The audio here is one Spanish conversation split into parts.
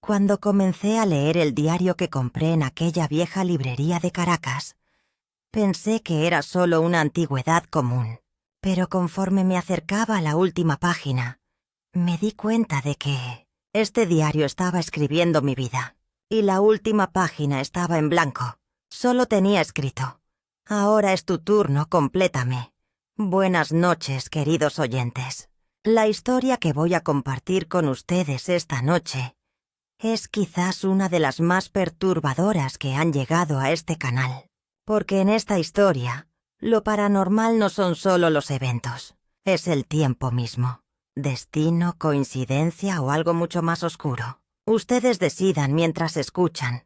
Cuando comencé a leer el diario que compré en aquella vieja librería de Caracas, pensé que era solo una antigüedad común. Pero conforme me acercaba a la última página, me di cuenta de que este diario estaba escribiendo mi vida. Y la última página estaba en blanco. Solo tenía escrito: ahora es tu turno, complétame. Buenas noches, queridos oyentes. La historia que voy a compartir con ustedes esta noche es quizás una de las más perturbadoras que han llegado a este canal. Porque en esta historia, lo paranormal no son solo los eventos, es el tiempo mismo. Destino, coincidencia o algo mucho más oscuro. Ustedes decidan mientras escuchan.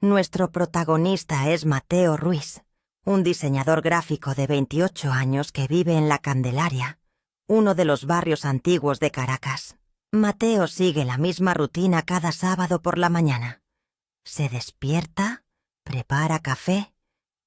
Nuestro protagonista es Mateo Ruiz, un diseñador gráfico de 28 años que vive en La Candelaria, uno de los barrios antiguos de Caracas. Mateo sigue la misma rutina cada sábado por la mañana. Se despierta, prepara café,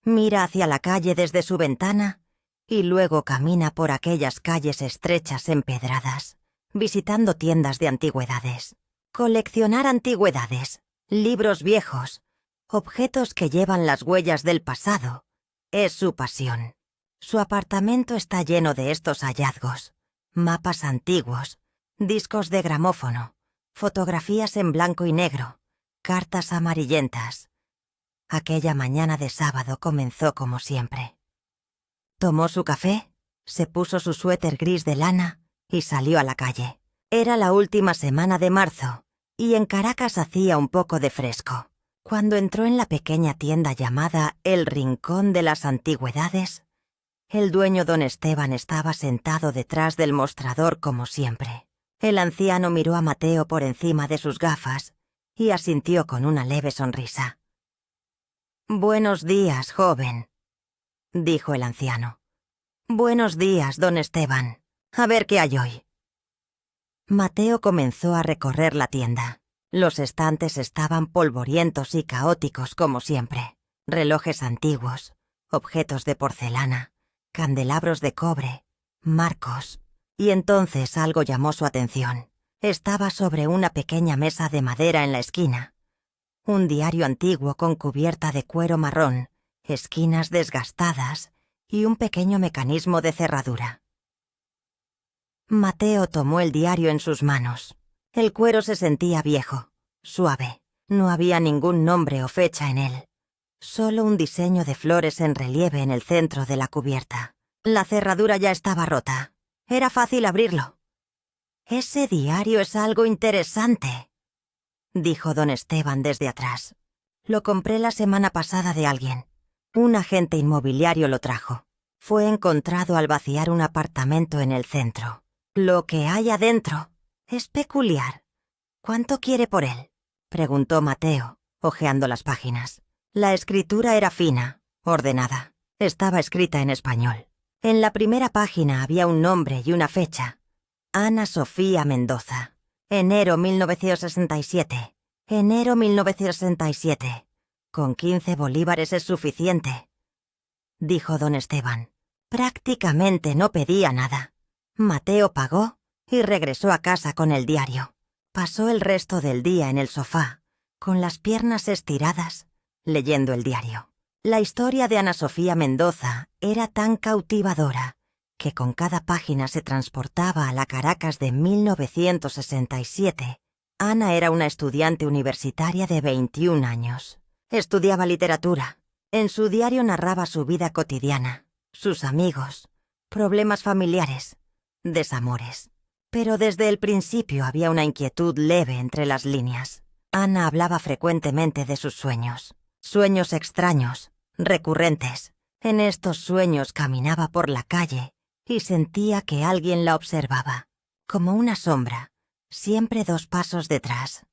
mira hacia la calle desde su ventana y luego camina por aquellas calles estrechas empedradas, visitando tiendas de antigüedades. Coleccionar antigüedades, libros viejos, objetos que llevan las huellas del pasado, es su pasión. Su apartamento está lleno de estos hallazgos: mapas antiguos, discos de gramófono, fotografías en blanco y negro, cartas amarillentas. Aquella mañana de sábado comenzó como siempre. Tomó su café, se puso su suéter gris de lana y salió a la calle. Era la última semana de marzo y en Caracas hacía un poco de fresco. Cuando entró en la pequeña tienda llamada El Rincón de las Antigüedades, el dueño don Esteban estaba sentado detrás del mostrador como siempre. El anciano miró a Mateo por encima de sus gafas y asintió con una leve sonrisa. «Buenos días, joven», dijo el anciano. «Buenos días, don Esteban. A ver qué hay hoy». Mateo comenzó a recorrer la tienda. Los estantes estaban polvorientos y caóticos como siempre. Relojes antiguos, objetos de porcelana, candelabros de cobre, marcos. Y entonces algo llamó su atención. Estaba sobre una pequeña mesa de madera en la esquina. Un diario antiguo con cubierta de cuero marrón, esquinas desgastadas y un pequeño mecanismo de cerradura. Mateo tomó el diario en sus manos. El cuero se sentía viejo, suave. No había ningún nombre o fecha en él. Solo un diseño de flores en relieve en el centro de la cubierta. La cerradura ya estaba rota. Era fácil abrirlo. «Ese diario es algo interesante», dijo don Esteban desde atrás. «Lo compré la semana pasada de alguien. Un agente inmobiliario lo trajo. Fue encontrado al vaciar un apartamento en el centro. Lo que hay adentro es peculiar. ¿Cuánto quiere por él?», preguntó Mateo, hojeando las páginas. La escritura era fina, ordenada. Estaba escrita en español. En la primera página había un nombre y una fecha: Ana Sofía Mendoza. Enero 1967. Enero 1967. «Con 15 bolívares es suficiente», dijo don Esteban. Prácticamente no pedía nada. Mateo pagó y regresó a casa con el diario. Pasó el resto del día en el sofá, con las piernas estiradas, leyendo el diario. La historia de Ana Sofía Mendoza era tan cautivadora que con cada página se transportaba a la Caracas de 1967. Ana era una estudiante universitaria de 21 años. Estudiaba literatura. En su diario narraba su vida cotidiana, sus amigos, problemas familiares, desamores. Pero desde el principio había una inquietud leve entre las líneas. Ana hablaba frecuentemente de sus sueños. Sueños extraños, recurrentes. En estos sueños caminaba por la calle y sentía que alguien la observaba, como una sombra, siempre 2 pasos detrás.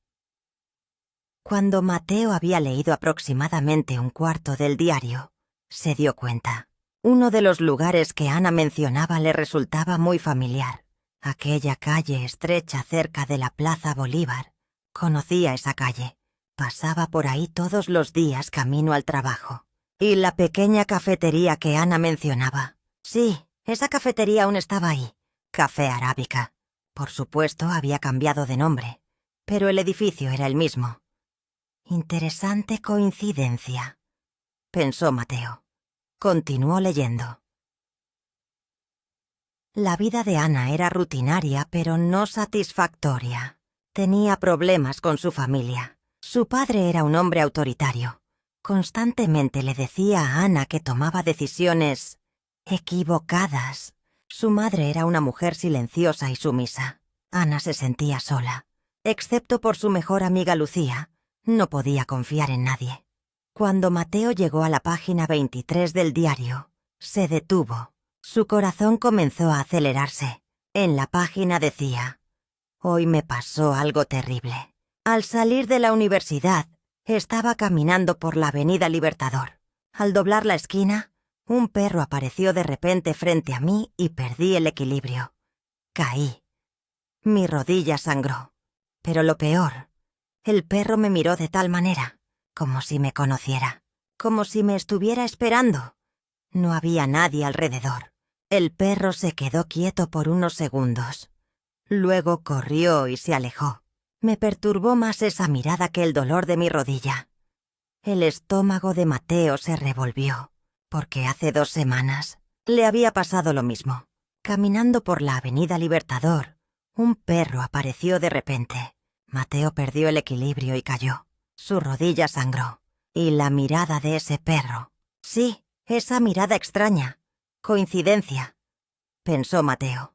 Cuando Mateo había leído aproximadamente un cuarto del diario, se dio cuenta. Uno de los lugares que Ana mencionaba le resultaba muy familiar. Aquella calle estrecha cerca de la Plaza Bolívar. Conocía esa calle. Pasaba por ahí todos los días camino al trabajo. Y la pequeña cafetería que Ana mencionaba. Sí, esa cafetería aún estaba ahí. Café Arábica. Por supuesto, había cambiado de nombre. pero el edificio era el mismo. Interesante coincidencia, pensó Mateo. Continuó leyendo. La vida de Ana era rutinaria, pero no satisfactoria. Tenía problemas con su familia. Su padre era un hombre autoritario. Constantemente le decía a Ana que tomaba decisiones equivocadas. Su madre era una mujer silenciosa y sumisa. Ana se sentía sola. Excepto por su mejor amiga Lucía, no podía confiar en nadie. Cuando Mateo llegó a la página 23 del diario, se detuvo. Su corazón comenzó a acelerarse. En la página decía: «Hoy me pasó algo terrible. Al salir de la universidad, estaba caminando por la Avenida Libertador. Al doblar la esquina, un perro apareció de repente frente a mí y perdí el equilibrio. Caí. Mi rodilla sangró. Pero lo peor, el perro me miró de tal manera, como si me conociera, como si me estuviera esperando. No había nadie alrededor. El perro se quedó quieto por unos segundos. Luego corrió y se alejó. Me perturbó más esa mirada que el dolor de mi rodilla. El estómago de Mateo se revolvió, porque hace 2 semanas le había pasado lo mismo. Caminando por la Avenida Libertador, un perro apareció de repente. Mateo perdió el equilibrio y cayó. Su rodilla sangró. Y la mirada de ese perro. Sí, esa mirada extraña. Coincidencia, pensó Mateo.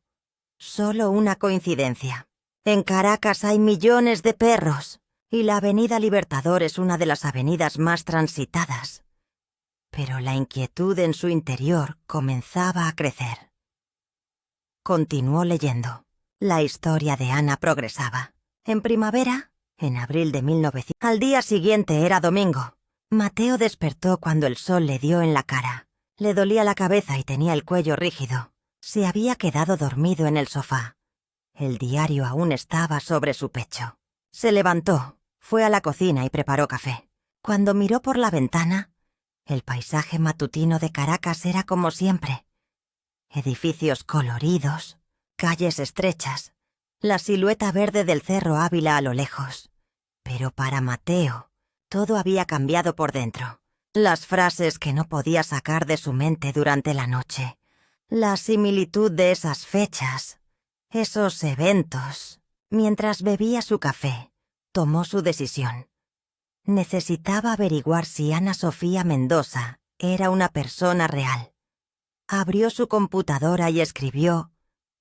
Solo una coincidencia. En Caracas hay millones de perros, y la Avenida Libertador es una de las avenidas más transitadas. Pero la inquietud en su interior comenzaba a crecer. Continuó leyendo. La historia de Ana progresaba. En primavera, en abril de 1900, al día siguiente era domingo. Mateo despertó cuando el sol le dio en la cara. Le dolía la cabeza y tenía el cuello rígido. Se había quedado dormido en el sofá. El diario aún estaba sobre su pecho. Se levantó, fue a la cocina y preparó café. Cuando miró por la ventana, el paisaje matutino de Caracas era como siempre. Edificios coloridos, calles estrechas, la silueta verde del Cerro Ávila a lo lejos. Pero para Mateo, todo había cambiado por dentro. Las frases que no podía sacar de su mente durante la noche. La similitud de esas fechas, esos eventos. Mientras bebía su café, tomó su decisión. Necesitaba averiguar si Ana Sofía Mendoza era una persona real. Abrió su computadora y escribió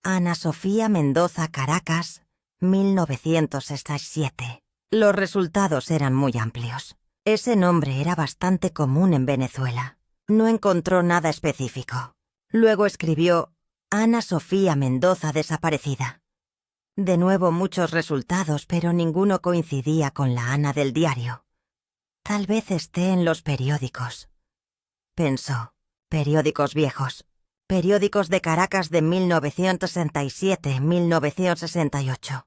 Ana Sofía Mendoza, Caracas, 1967. Los resultados eran muy amplios. Ese nombre era bastante común en Venezuela. No encontró nada específico. Luego escribió Ana Sofía Mendoza desaparecida. De nuevo muchos resultados, pero ninguno coincidía con la Ana del diario. Tal vez esté en los periódicos, pensó. Periódicos viejos. Periódicos de Caracas de 1967-1968.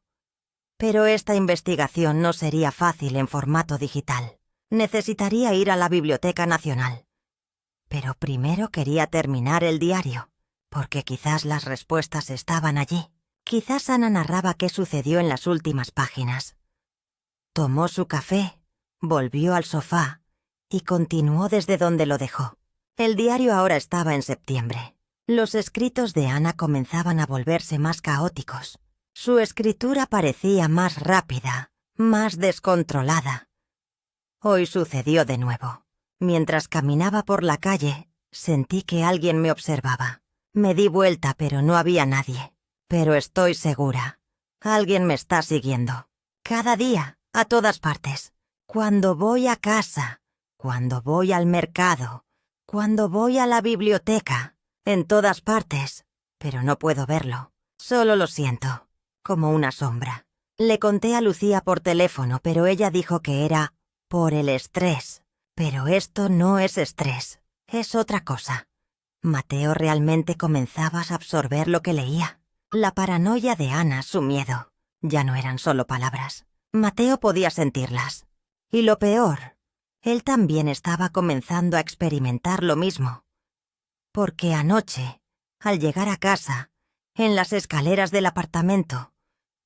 Pero esta investigación no sería fácil en formato digital. Necesitaría ir a la Biblioteca Nacional. Pero primero quería terminar el diario, porque quizás las respuestas estaban allí. Quizás Ana narraba qué sucedió en las últimas páginas. Tomó su café, volvió al sofá y continuó desde donde lo dejó. El diario ahora estaba en septiembre. Los escritos de Ana comenzaban a volverse más caóticos. Su escritura parecía más rápida, más descontrolada. Hoy sucedió de nuevo. Mientras caminaba por la calle, sentí que alguien me observaba. Me di vuelta, pero no había nadie. Pero estoy segura. Alguien me está siguiendo. Cada día, a todas partes. Cuando voy a casa, cuando voy al mercado, cuando voy a la biblioteca, en todas partes. Pero no puedo verlo. Solo lo siento, como una sombra. Le conté a Lucía por teléfono, pero ella dijo que era por el estrés. Pero esto no es estrés, es otra cosa. Mateo realmente comenzaba a absorber lo que leía. La paranoia de Ana, su miedo, ya no eran solo palabras. Mateo podía sentirlas. Y lo peor, él también estaba comenzando a experimentar lo mismo. Porque anoche, al llegar a casa, en las escaleras del apartamento,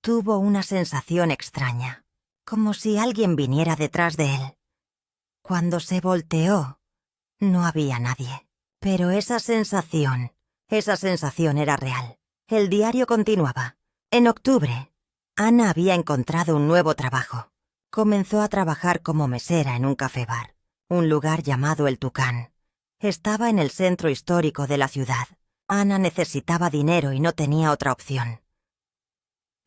tuvo una sensación extraña. como si alguien viniera detrás de él. Cuando se volteó, no había nadie. Pero esa sensación era real. El diario continuaba. En octubre, Ana había encontrado un nuevo trabajo. Comenzó a trabajar como mesera en un café-bar, un lugar llamado El Tucán. Estaba en el centro histórico de la ciudad. Ana necesitaba dinero y no tenía otra opción.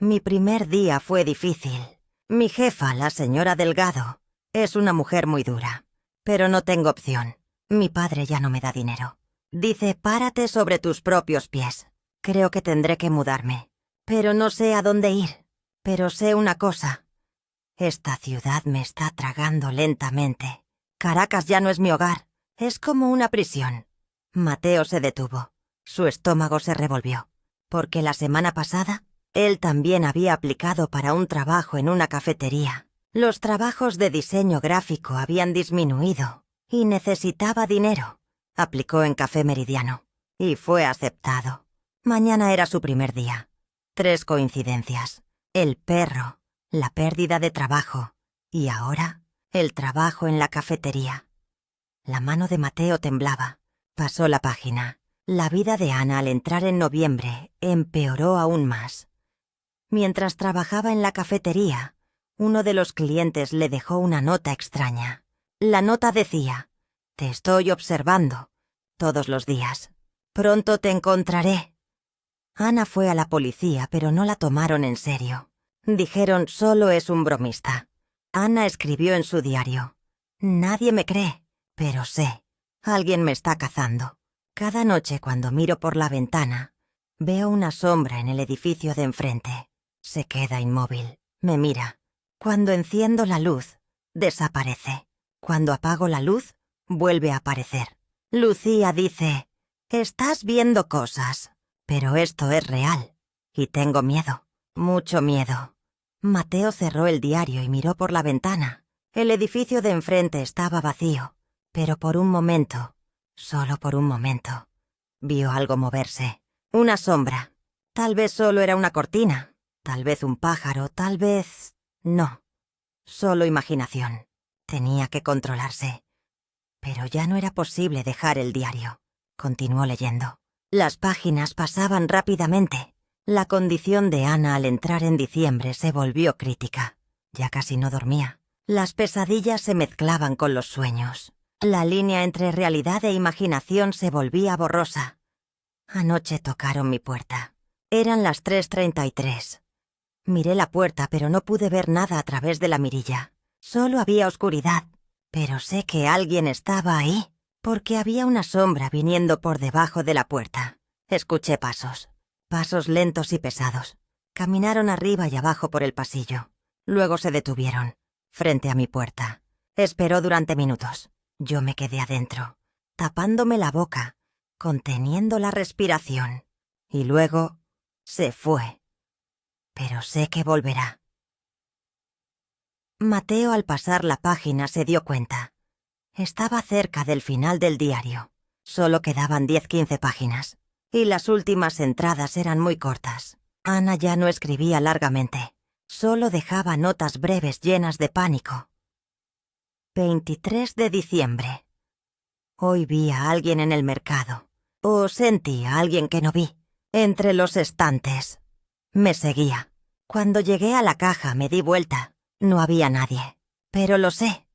Mi primer día fue difícil. Mi jefa, la señora Delgado, es una mujer muy dura. Pero no tengo opción. Mi padre ya no me da dinero. Dice, párate sobre tus propios pies. Creo que tendré que mudarme. Pero no sé a dónde ir. Pero sé una cosa. Esta ciudad me está tragando lentamente. Caracas ya no es mi hogar. Es como una prisión. Mateo se detuvo. Su estómago se revolvió. Porque la semana pasada, él también había aplicado para un trabajo en una cafetería. Los trabajos de diseño gráfico habían disminuido y necesitaba dinero. Aplicó en Café Meridiano y fue aceptado. Mañana era su primer día. 3 coincidencias. El perro, la pérdida de trabajo y ahora el trabajo en la cafetería. La mano de Mateo temblaba. Pasó la página. La vida de Ana al entrar en noviembre empeoró aún más. Mientras trabajaba en la cafetería, uno de los clientes le dejó una nota extraña. La nota decía: «Te estoy observando todos los días. Pronto te encontraré». Ana fue a la policía, pero no la tomaron en serio. Dijeron, solo es un bromista. Ana escribió en su diario: «Nadie me cree, pero sé. Alguien me está cazando. Cada noche cuando miro por la ventana, veo una sombra en el edificio de enfrente. Se queda inmóvil, me mira. Cuando enciendo la luz, desaparece. Cuando apago la luz, vuelve a aparecer. Lucía dice, estás viendo cosas, pero esto es real. Y tengo miedo, mucho miedo». Mateo cerró el diario y miró por la ventana. El edificio de enfrente estaba vacío, pero por un momento, solo por un momento, vio algo moverse. Una sombra. Tal vez solo era una cortina, tal vez un pájaro, tal vez... no. Solo imaginación. Tenía que controlarse. Pero ya no era posible dejar el diario. Continuó leyendo. Las páginas pasaban rápidamente. La condición de Ana al entrar en diciembre se volvió crítica. Ya casi no dormía. Las pesadillas se mezclaban con los sueños. La línea entre realidad e imaginación se volvía borrosa. Anoche tocaron mi puerta. Eran las 3:33. Miré la puerta, pero no pude ver nada a través de la mirilla. Solo había oscuridad. Pero sé que alguien estaba ahí, porque había una sombra viniendo por debajo de la puerta. Escuché pasos. Pasos lentos y pesados. Caminaron arriba y abajo por el pasillo. Luego se detuvieron, frente a mi puerta. Esperó durante minutos. Yo me quedé adentro, tapándome la boca, conteniendo la respiración. Y luego se fue. Pero sé que volverá. Mateo, al pasar la página, se dio cuenta. Estaba cerca del final del diario. Solo quedaban 10-15 páginas. Y las últimas entradas eran muy cortas. Ana ya no escribía largamente. Solo dejaba notas breves llenas de pánico. 23 de diciembre. Hoy vi a alguien en el mercado. O sentí a alguien que no vi. Entre los estantes. Me seguía. Cuando llegué a la caja me di vuelta. No había nadie. Pero lo sé.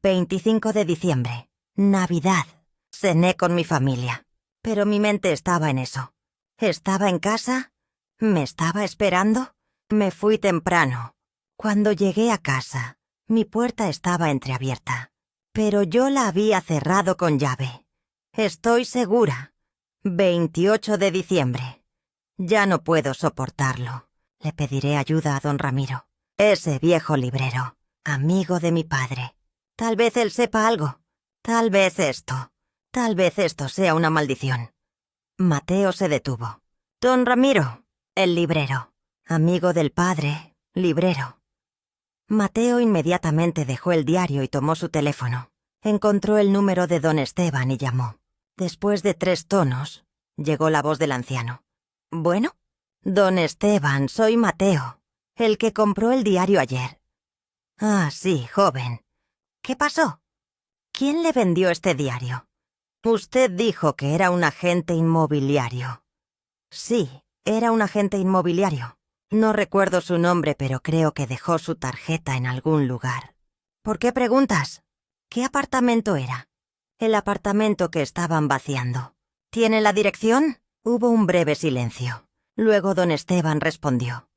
25 de diciembre. Navidad. Cené con mi familia. Pero mi mente estaba en eso. ¿Estaba en casa? ¿Me estaba esperando? Me fui temprano. Cuando llegué a casa, mi puerta estaba entreabierta. Pero yo la había cerrado con llave. Estoy segura. 28 de diciembre. Ya no puedo soportarlo. Le pediré ayuda a don Ramiro. Ese viejo librero, amigo de mi padre. Tal vez él sepa algo. Tal vez esto sea una maldición. Mateo se detuvo. Don Ramiro, el librero. Amigo del padre, librero. Mateo inmediatamente dejó el diario y tomó su teléfono. Encontró el número de don Esteban y llamó. Después de 3 tonos, llegó la voz del anciano. «Bueno, don Esteban, soy Mateo, el que compró el diario ayer». Ah, sí, joven. ¿Qué pasó? ¿Quién le vendió este diario? Usted dijo que era un agente inmobiliario. Sí, era un agente inmobiliario. No recuerdo su nombre, pero creo que dejó su tarjeta en algún lugar. ¿Por qué preguntas? ¿Qué apartamento era? El apartamento que estaban vaciando. ¿Tiene la dirección? Hubo un breve silencio. Luego don Esteban respondió.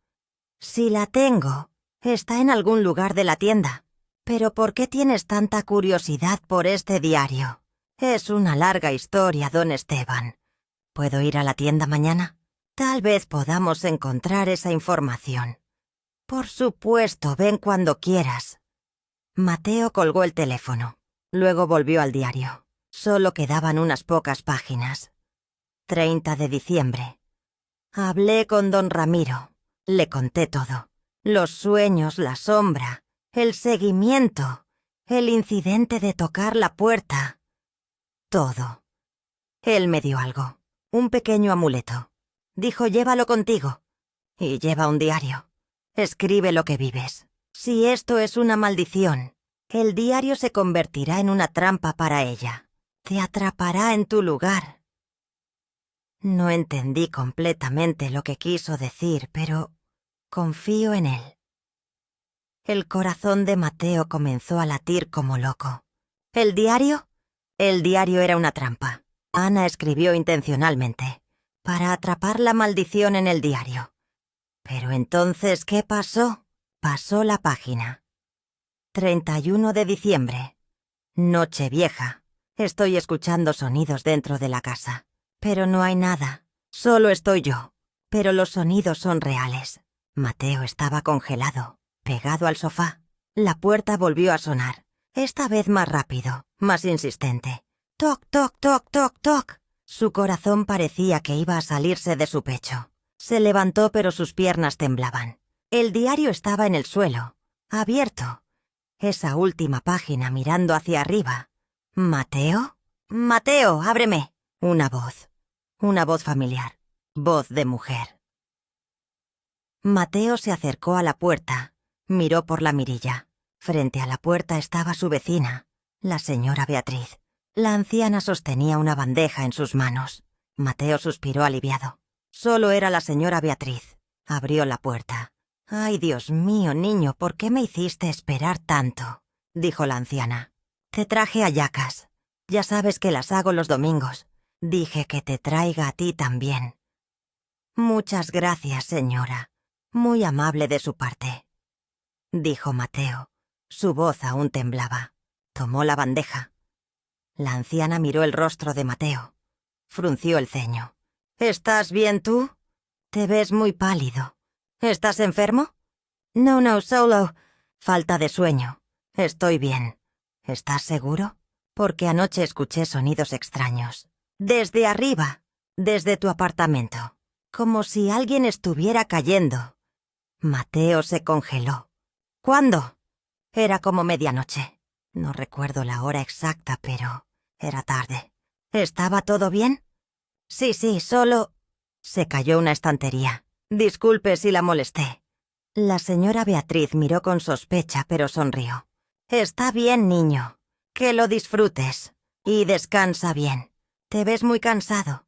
Sí la tengo. Está en algún lugar de la tienda. Pero ¿por qué tienes tanta curiosidad por este diario? Es una larga historia, don Esteban. ¿Puedo ir a la tienda mañana? Tal vez podamos encontrar esa información. Por supuesto, ven cuando quieras. Mateo colgó el teléfono. Luego volvió al diario. Solo quedaban unas pocas páginas. 30 de diciembre. Hablé con don Ramiro. Le conté todo. Los sueños, la sombra, el seguimiento, el incidente de tocar la puerta. Todo. Él me dio algo. Un pequeño amuleto. Dijo, llévalo contigo. Y lleva un diario. Escribe lo que vives. Si esto es una maldición, el diario se convertirá en una trampa para ella. Te atrapará en tu lugar. No entendí completamente lo que quiso decir, pero confío en él. El corazón de Mateo comenzó a latir como loco. ¿El diario? El diario era una trampa. Ana escribió intencionalmente, para atrapar la maldición en el diario. Pero entonces, ¿qué pasó? Pasó la página. 31 de diciembre. Noche vieja. Estoy escuchando sonidos dentro de la casa. Pero no hay nada. Solo estoy yo. Pero los sonidos son reales. Mateo estaba congelado, pegado al sofá. La puerta volvió a sonar. Esta vez más rápido, más insistente. Toc, toc, toc, toc, toc. Su corazón parecía que iba a salirse de su pecho. Se levantó, pero sus piernas temblaban. El diario estaba en el suelo, abierto. Esa última página mirando hacia arriba. ¿Mateo? ¡Mateo, ábreme! Una voz familiar, voz de mujer. Mateo se acercó a la puerta, miró por la mirilla. Frente a la puerta estaba su vecina, la señora Beatriz. La anciana sostenía una bandeja en sus manos. Mateo suspiró aliviado. Solo era la señora Beatriz. Abrió la puerta. «Ay, Dios mío, niño, ¿por qué me hiciste esperar tanto?», dijo la anciana. «Te traje hallacas. Ya sabes que las hago los domingos. Dije que te traiga a ti también». «Muchas gracias, señora. Muy amable de su parte», dijo Mateo. Su voz aún temblaba. Tomó la bandeja. La anciana miró el rostro de Mateo. Frunció el ceño. «¿Estás bien tú? Te ves muy pálido. ¿Estás enfermo?» No, solo falta de sueño. Estoy bien. ¿Estás seguro? Porque anoche escuché sonidos extraños. Desde arriba, desde tu apartamento. Como si alguien estuviera cayendo. Mateo se congeló. ¿Cuándo? Era como medianoche. No recuerdo la hora exacta, pero era tarde. ¿Estaba todo bien? Sí, solo... Se cayó una estantería. Disculpe si la molesté. La señora Beatriz miró con sospecha, pero sonrió. Está bien, niño. Que lo disfrutes. Y descansa bien. Te ves muy cansado.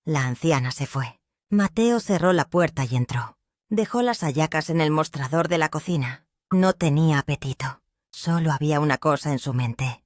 La anciana se fue. Mateo cerró la puerta y entró. Dejó las hallacas en el mostrador de la cocina. No tenía apetito. Solo había una cosa en su mente.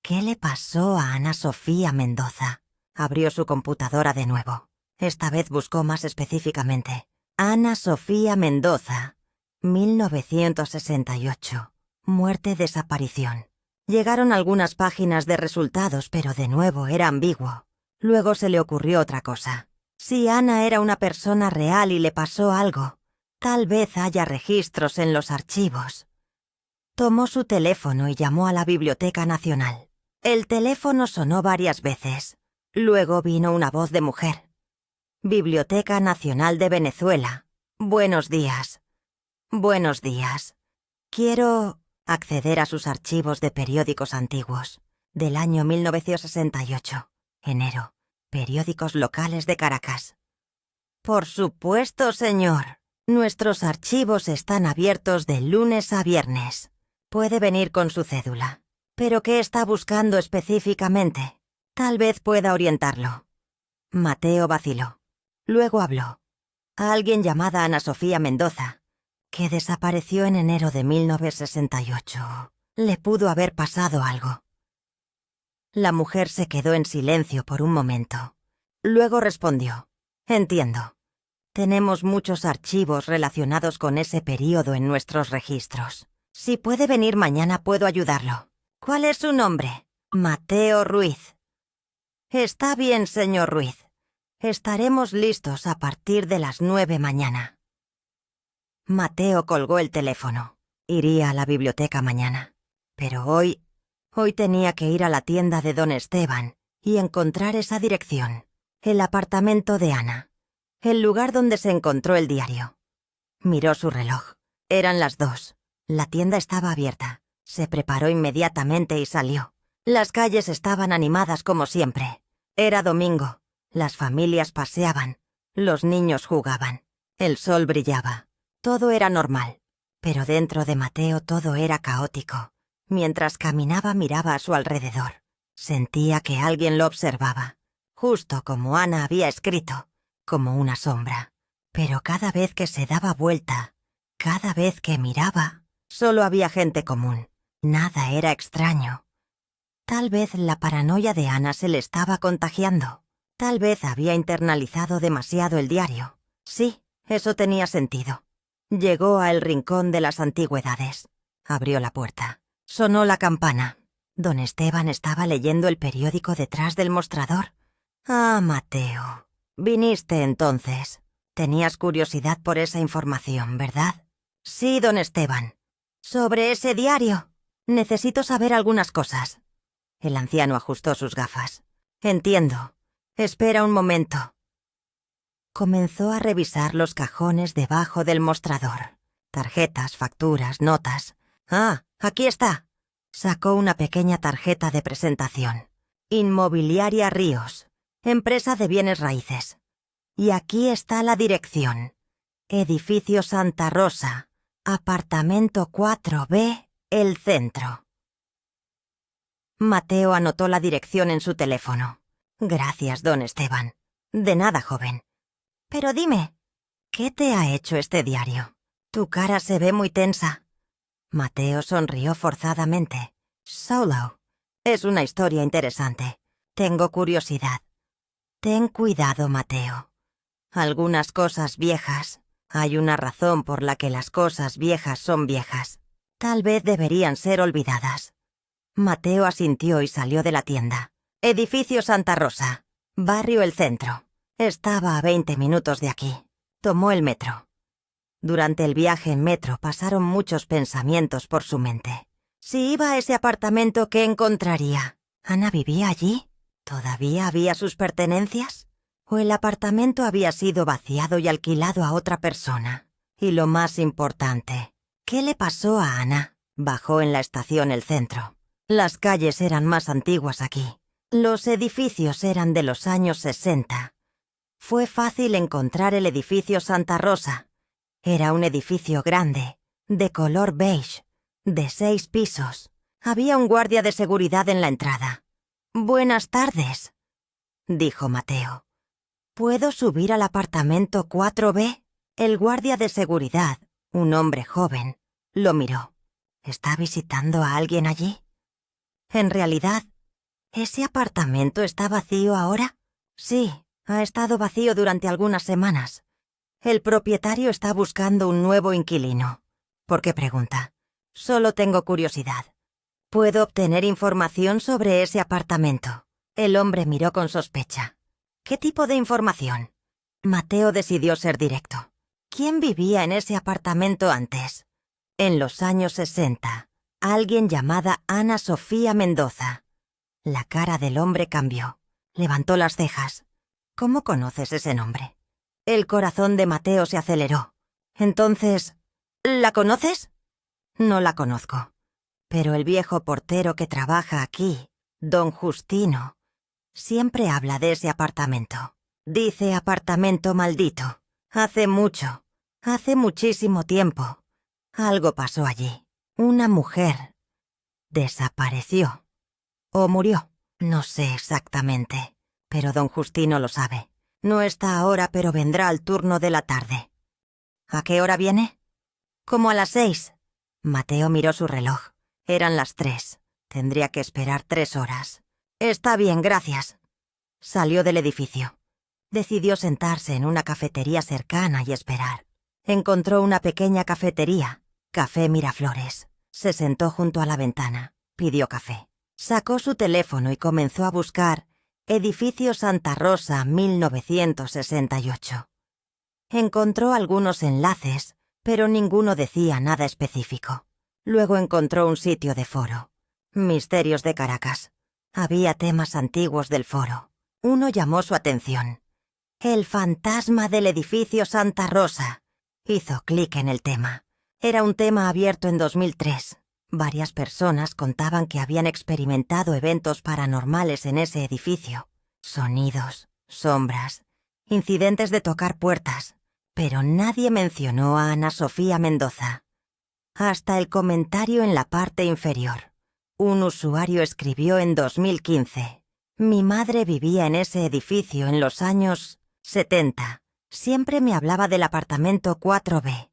¿Qué le pasó a Ana Sofía Mendoza? Abrió su computadora de nuevo. Esta vez buscó más específicamente. Ana Sofía Mendoza, 1968. Muerte-desaparición. Llegaron algunas páginas de resultados, pero de nuevo era ambiguo. Luego se le ocurrió otra cosa. Si Ana era una persona real y le pasó algo, tal vez haya registros en los archivos. Tomó su teléfono y llamó a la Biblioteca Nacional. El teléfono sonó varias veces. Luego vino una voz de mujer. Biblioteca Nacional de Venezuela. Buenos días. Buenos días. Quiero acceder a sus archivos de periódicos antiguos. Del año 1968. Enero. Periódicos locales de Caracas. Por supuesto, señor. Nuestros archivos están abiertos de lunes a viernes. Puede venir con su cédula. ¿Pero qué está buscando específicamente? Tal vez pueda orientarlo. Mateo vaciló. Luego habló. A alguien llamada Ana Sofía Mendoza, que desapareció en enero de 1968. Le pudo haber pasado algo. La mujer se quedó en silencio por un momento. Luego respondió. Entiendo. Tenemos muchos archivos relacionados con ese período en nuestros registros. Si puede venir mañana puedo ayudarlo. ¿Cuál es su nombre? Mateo Ruiz. Está bien, señor Ruiz. Estaremos listos a partir de las 9 mañana. Mateo colgó el teléfono. Iría a la biblioteca mañana. Pero hoy tenía que ir a la tienda de don Esteban y encontrar esa dirección. El apartamento de Ana. El lugar donde se encontró el diario. Miró su reloj. Eran las 2. La tienda estaba abierta. Se preparó inmediatamente y salió. Las calles estaban animadas como siempre. Era domingo. Las familias paseaban. Los niños jugaban. El sol brillaba. Todo era normal. Pero dentro de Mateo todo era caótico. Mientras caminaba miraba a su alrededor. Sentía que alguien lo observaba. Justo como Ana había escrito. Como una sombra. Pero cada vez que se daba vuelta, cada vez que miraba, solo había gente común. Nada era extraño. Tal vez la paranoia de Ana se le estaba contagiando. Tal vez había internalizado demasiado el diario. Sí, eso tenía sentido. Llegó a el rincón de las antigüedades. Abrió la puerta. Sonó la campana. Don Esteban estaba leyendo el periódico detrás del mostrador. Ah, Mateo. Viniste entonces. Tenías curiosidad por esa información, ¿verdad? Sí, don Esteban. Sobre ese diario. Necesito saber algunas cosas. El anciano ajustó sus gafas. Entiendo. Espera un momento. Comenzó a revisar los cajones debajo del mostrador. Tarjetas, facturas, notas. Ah, aquí está. Sacó una pequeña tarjeta de presentación. Inmobiliaria Ríos. Empresa de bienes raíces. Y aquí está la dirección. Edificio Santa Rosa. Apartamento 4B, El Centro. Mateo anotó la dirección en su teléfono. Gracias, don Esteban. De nada, joven. Pero dime, ¿qué te ha hecho este diario? Tu cara se ve muy tensa. Mateo sonrió forzadamente. Solo. Es una historia interesante. Tengo curiosidad. Ten cuidado, Mateo. Algunas cosas viejas. Hay una razón por la que las cosas viejas son viejas. Tal vez deberían ser olvidadas. Mateo asintió y salió de la tienda. Edificio Santa Rosa. Barrio El Centro. Estaba a 20 minutos de aquí. Tomó el metro. Durante el viaje en metro pasaron muchos pensamientos por su mente. Si iba a ese apartamento, ¿qué encontraría? ¿Ana vivía allí? ¿Todavía había sus pertenencias? ¿O el apartamento había sido vaciado y alquilado a otra persona? Y lo más importante, ¿qué le pasó a Ana? Bajó en la estación El Centro. Las calles eran más antiguas aquí. Los edificios eran de los años 60. Fue fácil encontrar el edificio Santa Rosa. Era un edificio grande, de color beige, de 6 pisos. Había un guardia de seguridad en la entrada. «Buenas tardes», dijo Mateo. «¿Puedo subir al apartamento 4B?» El guardia de seguridad, un hombre joven, lo miró. ¿Está visitando a alguien allí? En realidad, ¿ese apartamento está vacío ahora? Sí, ha estado vacío durante algunas semanas. El propietario está buscando un nuevo inquilino. ¿Por qué pregunta? Solo tengo curiosidad. ¿Puedo obtener información sobre ese apartamento? El hombre miró con sospecha. ¿Qué tipo de información? Mateo decidió ser directo. ¿Quién vivía en ese apartamento antes? En los años 60, alguien llamada Ana Sofía Mendoza. La cara del hombre cambió. Levantó las cejas. ¿Cómo conoces ese nombre? El corazón de Mateo se aceleró. Entonces, ¿la conoces? No la conozco. Pero el viejo portero que trabaja aquí, don Justino, siempre habla de ese apartamento. Dice apartamento maldito. Hace mucho. Hace muchísimo tiempo. Algo pasó allí. Una mujer desapareció. O murió. No sé exactamente. Pero don Justino lo sabe. No está ahora, pero vendrá al turno de la tarde. ¿A qué hora viene? Como a las 6. Mateo miró su reloj. Eran las 3. Tendría que esperar 3 horas. Está bien, gracias. Salió del edificio. Decidió sentarse en una cafetería cercana y esperar. Encontró una pequeña cafetería, Café Miraflores. Se sentó junto a la ventana, pidió café. Sacó su teléfono y comenzó a buscar Edificio Santa Rosa 1968. Encontró algunos enlaces, pero ninguno decía nada específico. Luego encontró un sitio de foro. Misterios de Caracas. Había temas antiguos del foro. Uno llamó su atención. El fantasma del edificio Santa Rosa. Hizo clic en el tema. Era un tema abierto en 2003. Varias personas contaban que habían experimentado eventos paranormales en ese edificio. Sonidos, sombras, incidentes de tocar puertas. Pero nadie mencionó a Ana Sofía Mendoza. Hasta el comentario en la parte inferior. Un usuario escribió en 2015. Mi madre vivía en ese edificio en los años 70. Siempre me hablaba del apartamento 4B.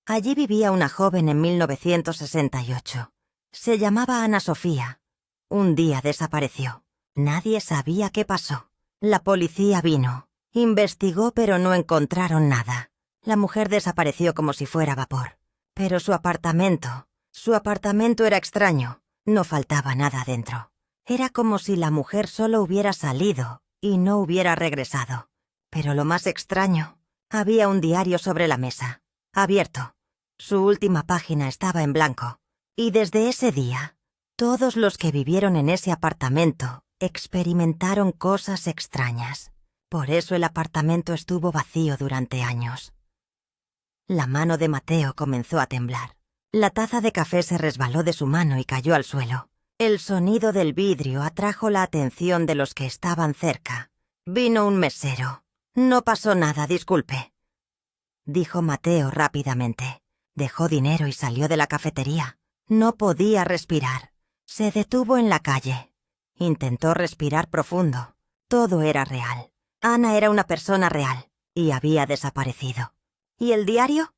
Allí vivía una joven en 1968. Se llamaba Ana Sofía. Un día desapareció. Nadie sabía qué pasó. La policía vino. Investigó, pero no encontraron nada. La mujer desapareció como si fuera vapor. Pero su apartamento era extraño. No faltaba nada dentro. Era como si la mujer solo hubiera salido y no hubiera regresado. Pero lo más extraño, había un diario sobre la mesa, abierto. Su última página estaba en blanco. Y desde ese día, todos los que vivieron en ese apartamento experimentaron cosas extrañas. Por eso el apartamento estuvo vacío durante años. La mano de Mateo comenzó a temblar. La taza de café se resbaló de su mano y cayó al suelo. El sonido del vidrio atrajo la atención de los que estaban cerca. Vino un mesero. No pasó nada, disculpe, dijo Mateo rápidamente. Dejó dinero y salió de la cafetería. No podía respirar. Se detuvo en la calle. Intentó respirar profundo. Todo era real. Ana era una persona real y había desaparecido. ¿Y el diario?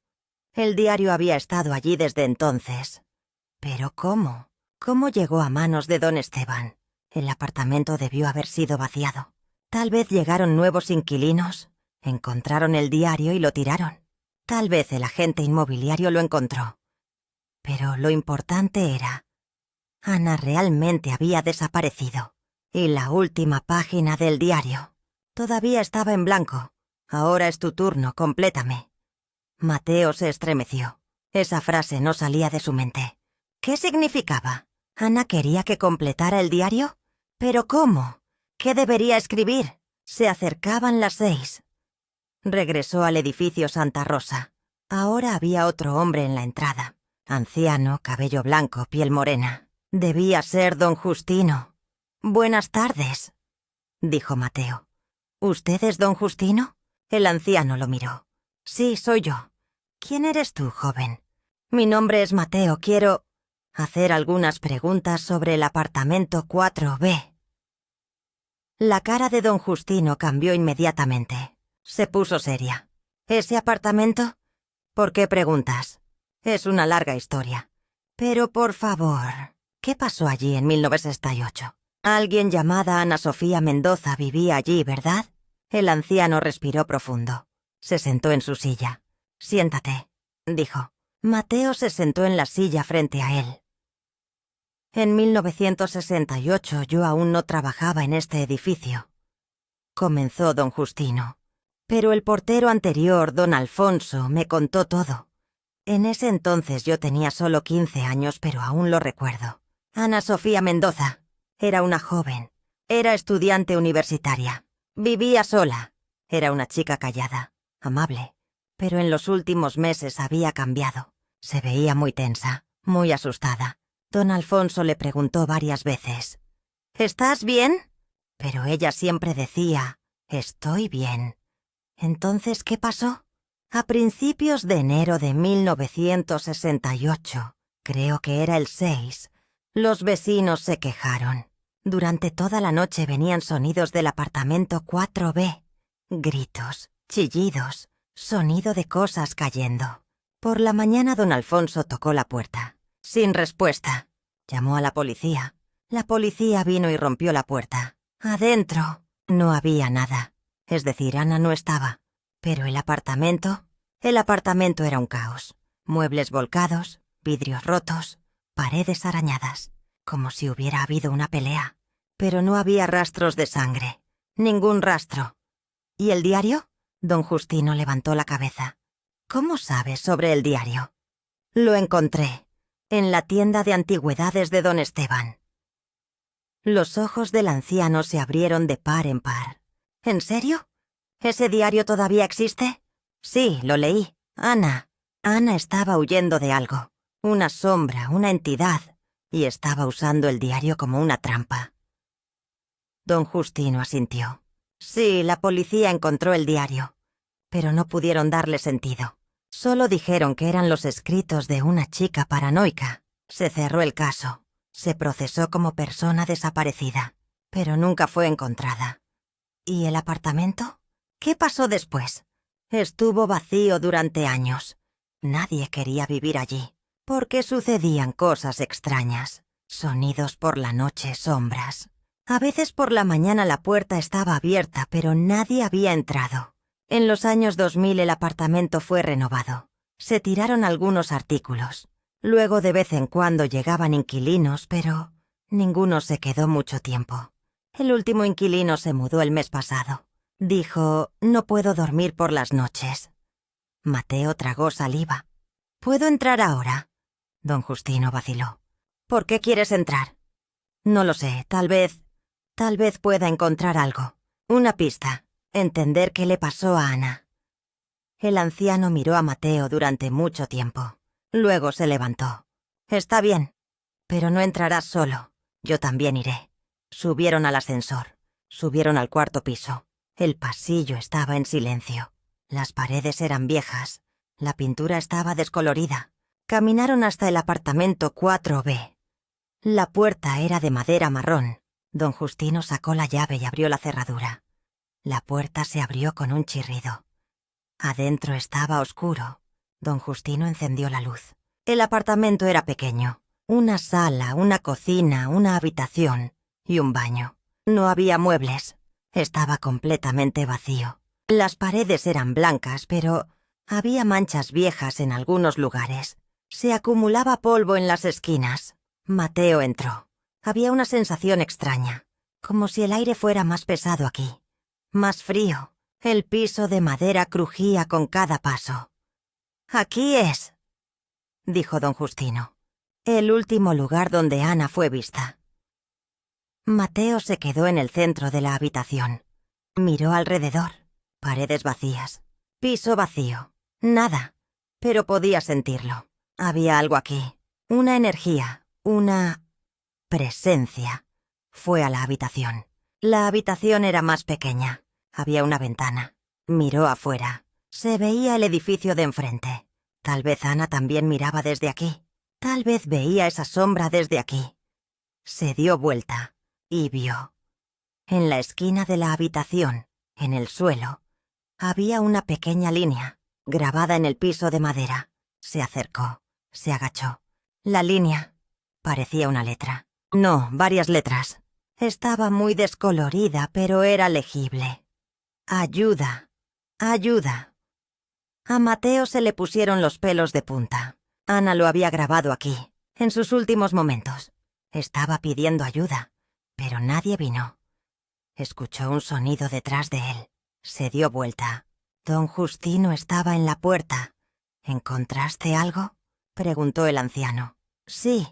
El diario había estado allí desde entonces. ¿Pero cómo? ¿Cómo llegó a manos de don Esteban? El apartamento debió haber sido vaciado. Tal vez llegaron nuevos inquilinos, encontraron el diario y lo tiraron. Tal vez el agente inmobiliario lo encontró. Pero lo importante era, Ana realmente había desaparecido. Y la última página del diario todavía estaba en blanco. Ahora es tu turno, complétame. Mateo se estremeció. Esa frase no salía de su mente. ¿Qué significaba? ¿Ana quería que completara el diario? ¿Pero cómo? ¿Qué debería escribir? Se acercaban las 6. Regresó al edificio Santa Rosa. Ahora había otro hombre en la entrada. Anciano, cabello blanco, piel morena. Debía ser don Justino. Buenas tardes, dijo Mateo. ¿Usted es don Justino? El anciano lo miró. Sí, soy yo. ¿Quién eres tú, joven? Mi nombre es Mateo. Quiero hacer algunas preguntas sobre el apartamento 4B. La cara de don Justino cambió inmediatamente. Se puso seria. ¿Ese apartamento? ¿Por qué preguntas? Es una larga historia. Pero por favor, ¿qué pasó allí en 1968? Alguien llamada Ana Sofía Mendoza vivía allí, ¿verdad? El anciano respiró profundo. Se sentó en su silla. Siéntate, dijo. Mateo se sentó en la silla frente a él. En 1968 yo aún no trabajaba en este edificio, comenzó don Justino. Pero el portero anterior, don Alfonso, me contó todo. En ese entonces yo tenía solo 15 años, pero aún lo recuerdo. Ana Sofía Mendoza era una joven. Era estudiante universitaria. Vivía sola. Era una chica callada, amable. Pero en los últimos meses había cambiado. Se veía muy tensa, muy asustada. Don Alfonso le preguntó varias veces, ¿estás bien? Pero ella siempre decía, estoy bien. Entonces, ¿qué pasó? A principios de enero de 1968, creo que era el 6, los vecinos se quejaron. Durante toda la noche venían sonidos del apartamento 4B. Gritos, chillidos, sonido de cosas cayendo. Por la mañana don Alfonso tocó la puerta. Sin respuesta. Llamó a la policía. La policía vino y rompió la puerta. Adentro no había nada. Es decir, Ana no estaba. Pero el apartamento era un caos. Muebles volcados, vidrios rotos, paredes arañadas, como si hubiera habido una pelea. Pero no había rastros de sangre. Ningún rastro. ¿Y el diario? Don Justino levantó la cabeza. ¿Cómo sabes sobre el diario? Lo encontré en la tienda de antigüedades de don Esteban. Los ojos del anciano se abrieron de par en par. ¿En serio? ¿Ese diario todavía existe? Sí, lo leí. Ana estaba huyendo de algo. Una sombra, una entidad. Y estaba usando el diario como una trampa. Don Justino asintió. Sí, la policía encontró el diario. Pero no pudieron darle sentido. Solo dijeron que eran los escritos de una chica paranoica. Se cerró el caso. Se procesó como persona desaparecida, pero nunca fue encontrada. ¿Y el apartamento? ¿Qué pasó después? Estuvo vacío durante años. Nadie quería vivir allí, porque sucedían cosas extrañas. Sonidos por la noche, sombras. A veces por la mañana la puerta estaba abierta, pero nadie había entrado. En los años 2000 el apartamento fue renovado. Se tiraron algunos artículos. Luego de vez en cuando llegaban inquilinos, pero ninguno se quedó mucho tiempo. El último inquilino se mudó el mes pasado. Dijo, no puedo dormir por las noches. Mateo tragó saliva. ¿Puedo entrar ahora? Don Justino vaciló. ¿Por qué quieres entrar? No lo sé, tal vez pueda encontrar algo. Una pista. Entender qué le pasó a Ana. El anciano miró a Mateo durante mucho tiempo. Luego se levantó. Está bien, pero no entrarás solo. Yo también iré. Subieron al ascensor. Subieron al cuarto piso. El pasillo estaba en silencio. Las paredes eran viejas. La pintura estaba descolorida. Caminaron hasta el apartamento 4B. La puerta era de madera marrón. Don Justino sacó la llave y abrió la cerradura. La puerta se abrió con un chirrido. Adentro estaba oscuro. Don Justino encendió la luz. El apartamento era pequeño. Una sala, una cocina, una habitación y un baño. No había muebles. Estaba completamente vacío. Las paredes eran blancas, pero había manchas viejas en algunos lugares. Se acumulaba polvo en las esquinas. Mateo entró. Había una sensación extraña, como si el aire fuera más pesado aquí. Más frío. El piso de madera crujía con cada paso. «Aquí es», dijo don Justino. «El último lugar donde Ana fue vista». Mateo se quedó en el centro de la habitación. Miró alrededor. Paredes vacías. Piso vacío. Nada. Pero podía sentirlo. Había algo aquí. Una energía. Una presencia. Fue a la habitación. La habitación era más pequeña. Había una ventana. Miró afuera. Se veía el edificio de enfrente. Tal vez Ana también miraba desde aquí. Tal vez veía esa sombra desde aquí. Se dio vuelta y vio. En la esquina de la habitación, en el suelo, había una pequeña línea, grabada en el piso de madera. Se acercó. Se agachó. La línea parecía una letra. No, varias letras. Estaba muy descolorida, pero era legible. Ayuda. Ayuda. A Mateo se le pusieron los pelos de punta. Ana lo había grabado aquí, en sus últimos momentos. Estaba pidiendo ayuda, pero nadie vino. Escuchó un sonido detrás de él. Se dio vuelta. Don Justino estaba en la puerta. ¿Encontraste algo?, preguntó el anciano. Sí,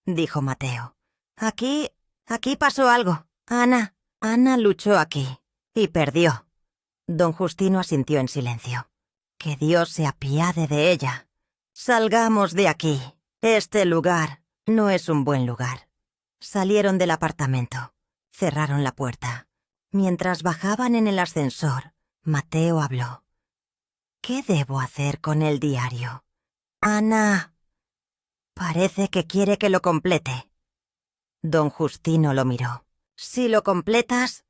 dijo Mateo. Aquí pasó algo. Ana luchó aquí y perdió. Don Justino asintió en silencio. Que Dios se apiade de ella. Salgamos de aquí. Este lugar no es un buen lugar. Salieron del apartamento. Cerraron la puerta. Mientras bajaban en el ascensor, Mateo habló. ¿Qué debo hacer con el diario? Ana. Parece que quiere que lo complete. Don Justino lo miró. Si lo completas,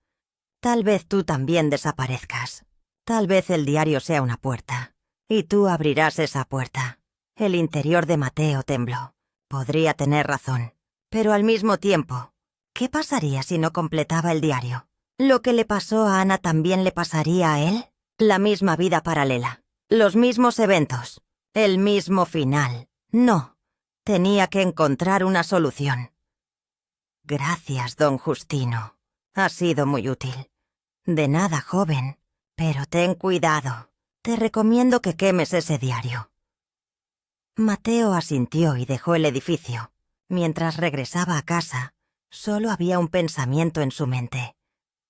tal vez tú también desaparezcas. Tal vez el diario sea una puerta, y tú abrirás esa puerta. El interior de Mateo tembló. Podría tener razón, pero al mismo tiempo, ¿qué pasaría si no completaba el diario? ¿Lo que le pasó a Ana también le pasaría a él? La misma vida paralela, los mismos eventos, el mismo final. No, tenía que encontrar una solución. Gracias, don Justino. Ha sido muy útil. De nada, joven. Pero ten cuidado. Te recomiendo que quemes ese diario. Mateo asintió y dejó el edificio. Mientras regresaba a casa, solo había un pensamiento en su mente.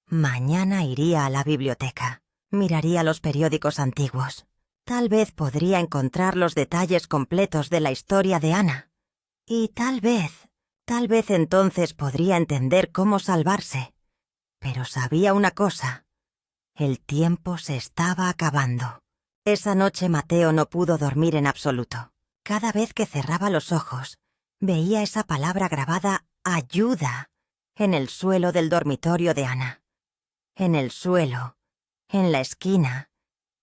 Mañana iría a la biblioteca. Miraría los periódicos antiguos. Tal vez podría encontrar los detalles completos de la historia de Ana. Y tal vez entonces podría entender cómo salvarse. Pero sabía una cosa. El tiempo se estaba acabando. Esa noche Mateo no pudo dormir en absoluto. Cada vez que cerraba los ojos, veía esa palabra grabada «ayuda» en el suelo del dormitorio de Ana. En el suelo, en la esquina,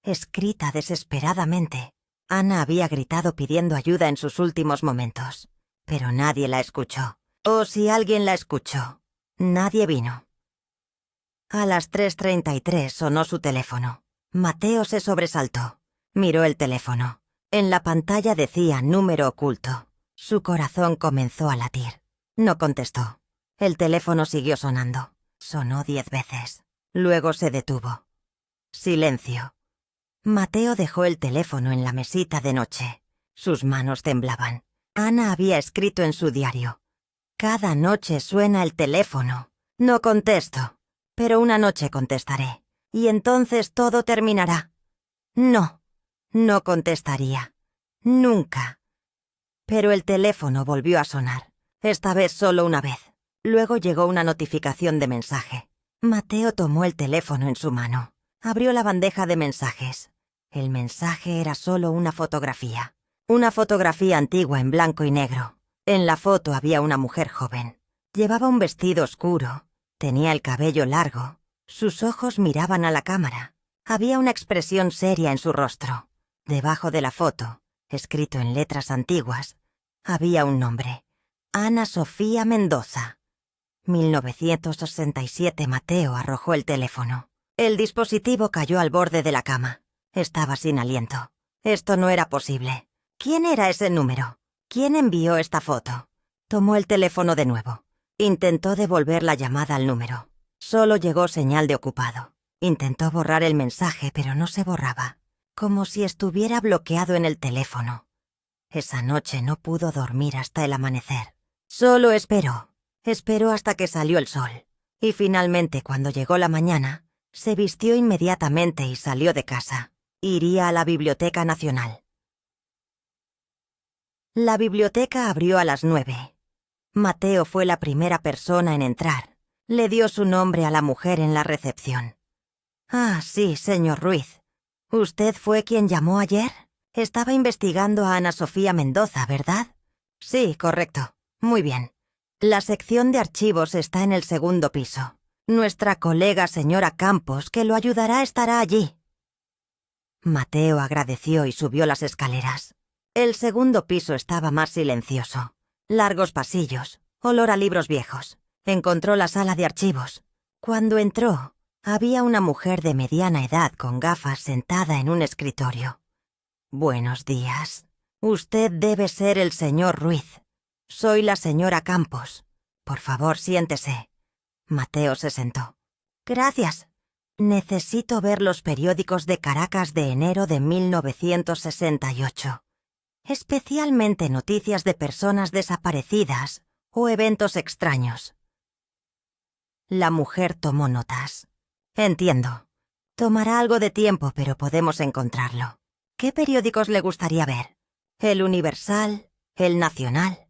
escrita desesperadamente. Ana había gritado pidiendo ayuda en sus últimos momentos, pero nadie la escuchó. O si alguien la escuchó, nadie vino. A las 3:33 sonó su teléfono. Mateo se sobresaltó. Miró el teléfono. En la pantalla decía número oculto. Su corazón comenzó a latir. No contestó. El teléfono siguió sonando. Sonó 10 veces. Luego se detuvo. Silencio. Mateo dejó el teléfono en la mesita de noche. Sus manos temblaban. Ana había escrito en su diario: «Cada noche suena el teléfono. No contesto. Pero una noche contestaré, y entonces todo terminará». No, no contestaría. Nunca. Pero el teléfono volvió a sonar, esta vez solo una vez. Luego llegó una notificación de mensaje. Mateo tomó el teléfono en su mano. Abrió la bandeja de mensajes. El mensaje era solo una fotografía. Una fotografía antigua en blanco y negro. En la foto había una mujer joven. Llevaba un vestido oscuro. Tenía el cabello largo. Sus ojos miraban a la cámara. Había una expresión seria en su rostro. Debajo de la foto, escrito en letras antiguas, había un nombre: Ana Sofía Mendoza. 1967. Mateo arrojó el teléfono. El dispositivo cayó al borde de la cama. Estaba sin aliento. Esto no era posible. ¿Quién era ese número? ¿Quién envió esta foto? Tomó el teléfono de nuevo. Intentó devolver la llamada al número. Solo llegó señal de ocupado. Intentó borrar el mensaje, pero no se borraba. Como si estuviera bloqueado en el teléfono. Esa noche no pudo dormir hasta el amanecer. Solo esperó. Esperó hasta que salió el sol. Y finalmente, cuando llegó la mañana, se vistió inmediatamente y salió de casa. Iría a la Biblioteca Nacional. La biblioteca abrió a las 9. Mateo fue la primera persona en entrar. Le dio su nombre a la mujer en la recepción. «Ah, sí, señor Ruiz. ¿Usted fue quien llamó ayer? Estaba investigando a Ana Sofía Mendoza, ¿verdad?» «Sí, correcto. Muy bien. La sección de archivos está en el segundo piso. Nuestra colega señora Campos, que lo ayudará, estará allí». Mateo agradeció y subió las escaleras. El segundo piso estaba más silencioso. Largos pasillos, olor a libros viejos. Encontró la sala de archivos. Cuando entró, había una mujer de mediana edad con gafas sentada en un escritorio. «Buenos días. Usted debe ser el señor Ruiz. Soy la señora Campos. Por favor, siéntese». Mateo se sentó. «Gracias. Necesito ver los periódicos de Caracas de enero de 1968. Especialmente noticias de personas desaparecidas o eventos extraños». La mujer tomó notas. «Entiendo. Tomará algo de tiempo, pero podemos encontrarlo. ¿Qué periódicos le gustaría ver? ¿El Universal? ¿El Nacional?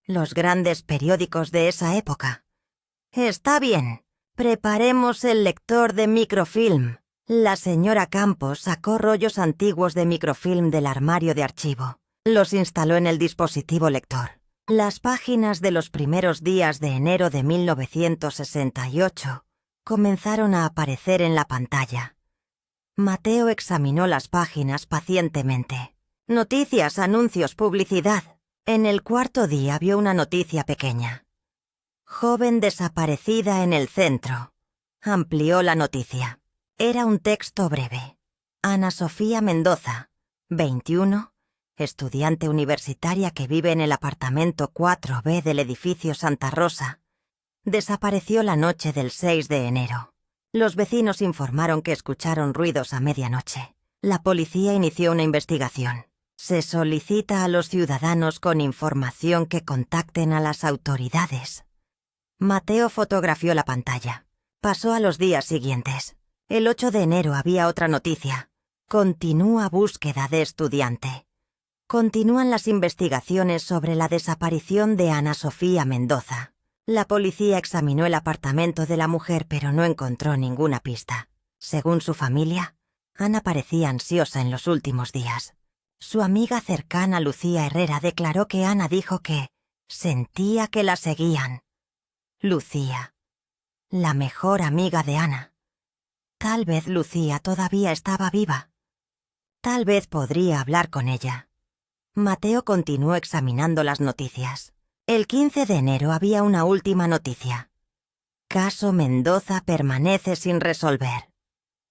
Los grandes periódicos de esa época». «Está bien. Preparemos el lector de microfilm. La señora Campos sacó rollos antiguos de microfilm del armario de archivo. Los instaló en el dispositivo lector. Las páginas de los primeros días de enero de 1968 comenzaron a aparecer en la pantalla. Mateo examinó las páginas pacientemente. Noticias, anuncios, publicidad. En el cuarto día vio una noticia pequeña. Joven desaparecida en el centro. Amplió la noticia. Era un texto breve. Ana Sofía Mendoza, 21, estudiante universitaria que vive en el apartamento 4B del edificio Santa Rosa, desapareció la noche del 6 de enero. Los vecinos informaron que escucharon ruidos a medianoche. La policía inició una investigación. Se solicita a los ciudadanos con información que contacten a las autoridades. Mateo fotografió la pantalla. Pasó a los días siguientes. El 8 de enero había otra noticia. Continúa búsqueda de estudiante. Continúan las investigaciones sobre la desaparición de Ana Sofía Mendoza. La policía examinó el apartamento de la mujer, pero no encontró ninguna pista. Según su familia, Ana parecía ansiosa en los últimos días. Su amiga cercana, Lucía Herrera, declaró que Ana dijo que sentía que la seguían. Lucía, la mejor amiga de Ana. Tal vez Lucía todavía estaba viva. Tal vez podría hablar con ella. Mateo continuó examinando las noticias. El 15 de enero había una última noticia. Caso Mendoza permanece sin resolver.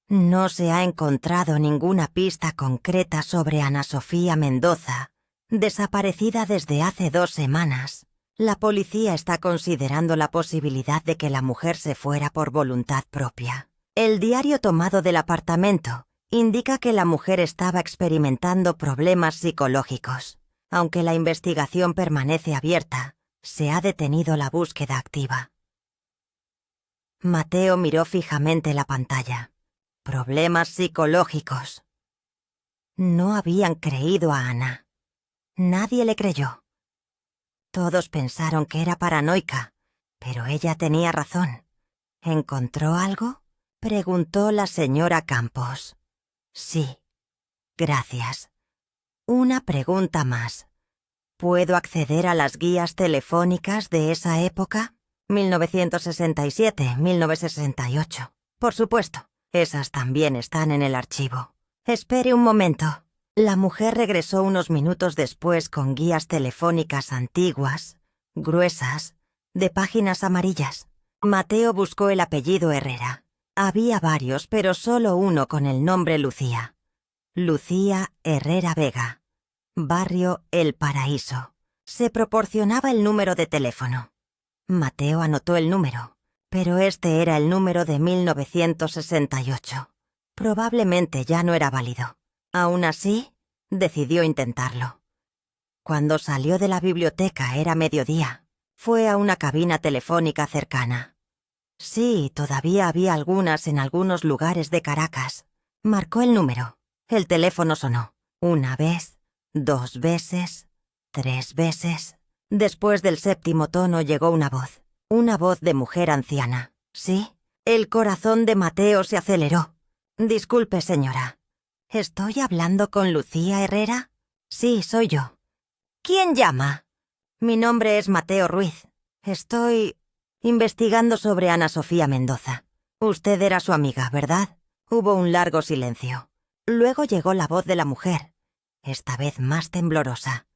No se ha encontrado ninguna pista concreta sobre Ana Sofía Mendoza, desaparecida desde hace 2 semanas. La policía está considerando la posibilidad de que la mujer se fuera por voluntad propia. El diario tomado del apartamento indica que la mujer estaba experimentando problemas psicológicos. Aunque la investigación permanece abierta, se ha detenido la búsqueda activa. Mateo miró fijamente la pantalla. Problemas psicológicos. No habían creído a Ana. Nadie le creyó. Todos pensaron que era paranoica, pero ella tenía razón. ¿Encontró algo?, preguntó la señora Campos. Sí. Gracias. Una pregunta más. ¿Puedo acceder a las guías telefónicas de esa época? 1967, 1968. Por supuesto, esas también están en el archivo. Espere un momento. La mujer regresó unos minutos después con guías telefónicas antiguas, gruesas, de páginas amarillas. Mateo buscó el apellido Herrera. Había varios, pero solo uno con el nombre Lucía. Lucía Herrera Vega. Barrio El Paraíso. Se proporcionaba el número de teléfono. Mateo anotó el número, pero este era el número de 1968. Probablemente ya no era válido. Aún así, decidió intentarlo. Cuando salió de la biblioteca era mediodía. Fue a una cabina telefónica cercana. Sí, todavía había algunas en algunos lugares de Caracas. Marcó el número. El teléfono sonó. 1 vez, 2 veces, 3 veces. Después del 7º tono llegó una voz de mujer anciana. ¿Sí? El corazón de Mateo se aceleró. Disculpe, señora. ¿Estoy hablando con Lucía Herrera? Sí, soy yo. ¿Quién llama? Mi nombre es Mateo Ruiz. Estoy investigando sobre Ana Sofía Mendoza. Usted era su amiga, ¿verdad? Hubo un largo silencio. Luego llegó la voz de la mujer, esta vez más temblorosa.